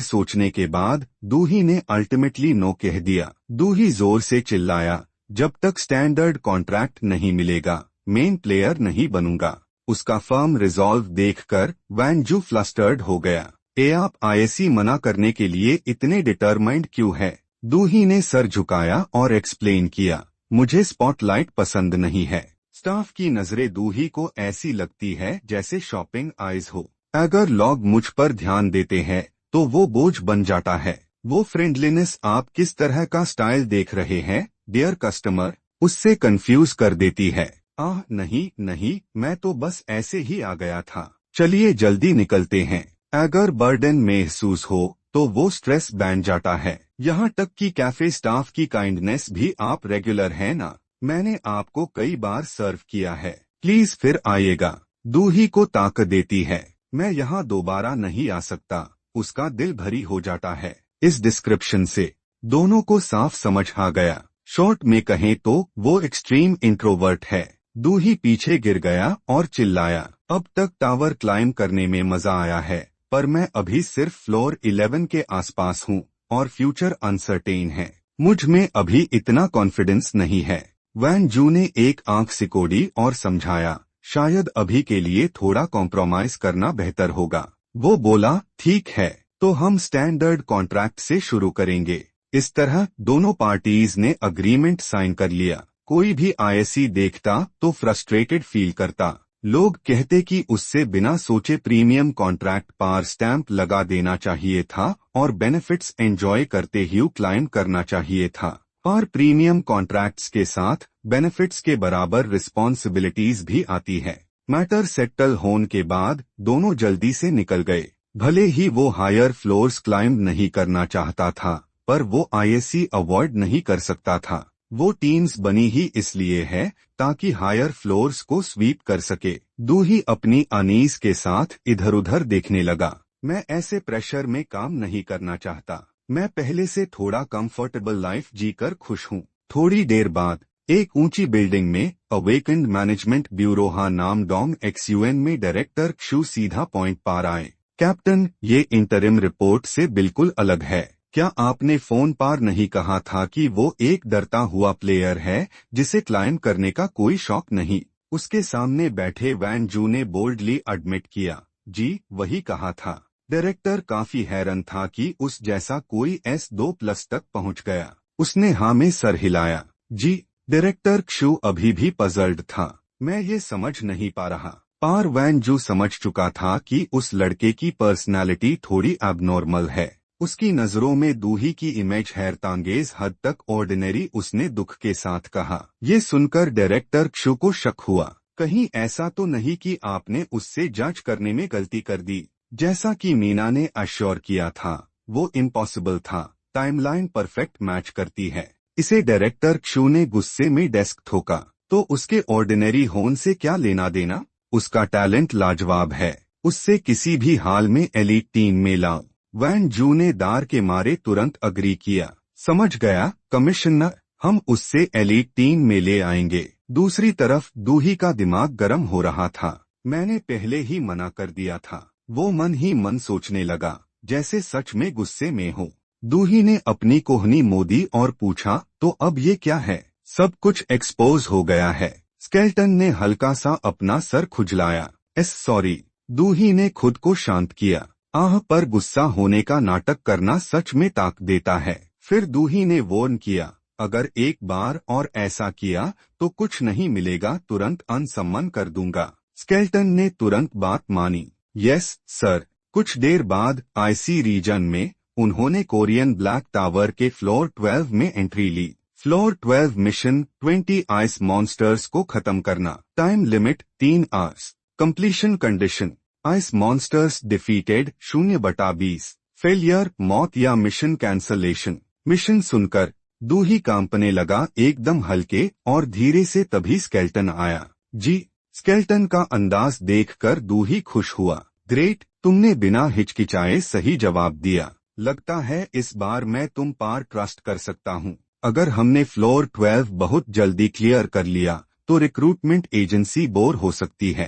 सोचने के बाद दूही ने अल्टीमेटली नो कह दिया। दूही जोर से चिल्लाया, जब तक स्टैंडर्ड कॉन्ट्रैक्ट नहीं मिलेगा मेन प्लेयर नहीं बनूंगा। उसका फर्म रिजॉल्व देखकर वैन जू फ्लस्टर्ड हो गया। आप आईएसी मना करने के लिए इतने डिटरमाइंड क्यों है? दूही ने सर झुकाया और एक्सप्लेन किया, मुझे स्पॉटलाइट पसंद नहीं है। स्टाफ की नजरें दूही को ऐसी लगती है जैसे शॉपिंग आइज हो। अगर लोग मुझ पर ध्यान देते हैं तो वो बोझ बन जाता है। वो फ्रेंडलीनेस आप किस तरह का स्टाइल देख रहे हैं डियर कस्टमर, उससे कंफ्यूज कर देती है। नहीं नहीं, मैं तो बस ऐसे ही आ गया था। चलिए जल्दी निकलते हैं। अगर बर्डन महसूस हो तो वो स्ट्रेस बन जाता है। यहाँ तक कि कैफे स्टाफ की काइंडनेस भी आप रेगुलर है ना? मैंने आपको कई बार सर्व किया है, प्लीज फिर आइएगा। दूही को ताकत देती है, मैं यहाँ दोबारा नहीं आ सकता। उसका दिल भरी हो जाता है। इस डिस्क्रिप्शन से दोनों को साफ समझ आ गया। शॉर्ट में कहें तो वो एक्सट्रीम इंट्रोवर्ट है। दूही पीछे गिर गया और चिल्लाया, अब तक टावर क्लाइम करने में मजा आया है, पर मैं अभी सिर्फ फ्लोर 11 के आसपास हूँ और फ्यूचर अनसर्टेन है। मुझ में अभी इतना कॉन्फिडेंस नहीं है। वैन जू ने एक आंख सिकोड़ी और समझाया, शायद अभी के लिए थोड़ा कॉम्प्रोमाइज करना बेहतर होगा। वो बोला, ठीक है, तो हम स्टैंडर्ड कॉन्ट्रैक्ट से शुरू करेंगे। इस तरह दोनों पार्टीज ने अग्रीमेंट साइन कर लिया। कोई भी आईएसी देखता तो फ्रस्ट्रेटेड फील करता। लोग कहते कि उससे बिना सोचे प्रीमियम कॉन्ट्रैक्ट पर स्टैंप लगा देना चाहिए था और बेनिफिट्स एंजॉय करते ही क्लाइम करना चाहिए था। पर प्रीमियम कॉन्ट्रैक्ट्स के साथ बेनिफिट्स के बराबर रिस्पॉन्सिबिलिटीज भी आती है। मैटर सेटल होने के बाद दोनों जल्दी से निकल गए। भले ही वो हायर फ्लोर्स क्लाइम नहीं करना चाहता था, पर वो आईएसी अवॉइड नहीं कर सकता था। वो टीम्स बनी ही इसलिए है ताकि हायर फ्लोर्स को स्वीप कर सके। दूही अपनी अनीस के साथ इधर उधर देखने लगा। मैं ऐसे प्रेशर में काम नहीं करना चाहता। मैं पहले से थोड़ा कंफर्टेबल लाइफ जीकर खुश हूँ। थोड़ी देर बाद एक ऊंची बिल्डिंग में अवेकेंड मैनेजमेंट ब्यूरो नाम डोंग एक्सयूएन में डायरेक्टर क्षु सीधा पॉइंट पर आए। कैप्टन, ये इंटरिम रिपोर्ट से बिल्कुल अलग है। क्या आपने फोन पर नहीं कहा था कि वो एक डरता हुआ प्लेयर है जिसे क्लाइम करने का कोई शौक नहीं? उसके सामने बैठे वैन जू ने बोल्डली एडमिट किया, जी वही कहा था। डायरेक्टर काफी हैरान था कि उस जैसा कोई S2+ तक पहुंच गया। उसने हाँ में सर हिलाया। जी। डायरेक्टर क्षु अभी भी पजल्ड था। मैं ये समझ नहीं पा रहा। पर वैन जू समझ चुका था कि उस लड़के की पर्सनालिटी थोड़ी एबनॉर्मल है। उसकी नजरों में दूही की इमेज हैरतांगेज हद तक ऑर्डिनरी। उसने दुख के साथ कहा। ये सुनकर डायरेक्टर क्षु को शक हुआ, कहीं ऐसा तो नहीं कि आपने उससे जांच करने में गलती कर दी? जैसा कि मीना ने अश्योर किया था, वो इम्पॉसिबल था। टाइमलाइन परफेक्ट मैच करती है। इसे डायरेक्टर क्षु ने गुस्से में डेस्क ठोका। तो उसके ऑर्डिनरी होन से क्या लेना देना? उसका टैलेंट लाजवाब है। उससे किसी भी हाल में एलीट टीम में लाओ। वैन जू ने दार के मारे तुरंत अग्री किया। समझ गया कमिश्नर, हम उससे एलीट टीम में ले आएंगे। दूसरी तरफ दूही का दिमाग गर्म हो रहा था। मैंने पहले ही मना कर दिया था। वो मन ही मन सोचने लगा जैसे सच में गुस्से में हो। दूही ने अपनी कोहनी मोदी और पूछा, तो अब ये क्या है? सब कुछ एक्सपोज हो गया है। स्केल्टन ने हल्का सा अपना सर खुजलाया। सॉरी। दूही ने खुद को शांत किया। आह, पर गुस्सा होने का नाटक करना सच में ताक देता है। फिर दूही ने वॉर्न किया, अगर एक बार और ऐसा किया तो कुछ नहीं मिलेगा, तुरंत अनसम्मान कर दूंगा। स्केल्टन ने तुरंत बात मानी। Yes sir. कुछ देर बाद आईसी रीजन में उन्होंने कोरियन ब्लैक टावर के फ्लोर 12 में एंट्री ली। फ्लोर 12 मिशन 20 आइस मॉन्स्टर्स को खत्म करना। Time limit 3 hours. Completion condition ice monsters defeated 0/20। Failure मौत या मिशन कैंसलेशन। मिशन सुनकर दूही कांपने लगा, एकदम हल्के और धीरे से। तभी स्केल्टन आया। जी। स्केल्टन का अंदाज देखकर दूही खुश हुआ। ग्रेट, तुमने बिना हिचकिचाए सही जवाब दिया। लगता है इस बार मैं तुम पर ट्रस्ट कर सकता हूँ। अगर हमने फ्लोर 12 बहुत जल्दी क्लियर कर लिया तो रिक्रूटमेंट एजेंसी बोर हो सकती है।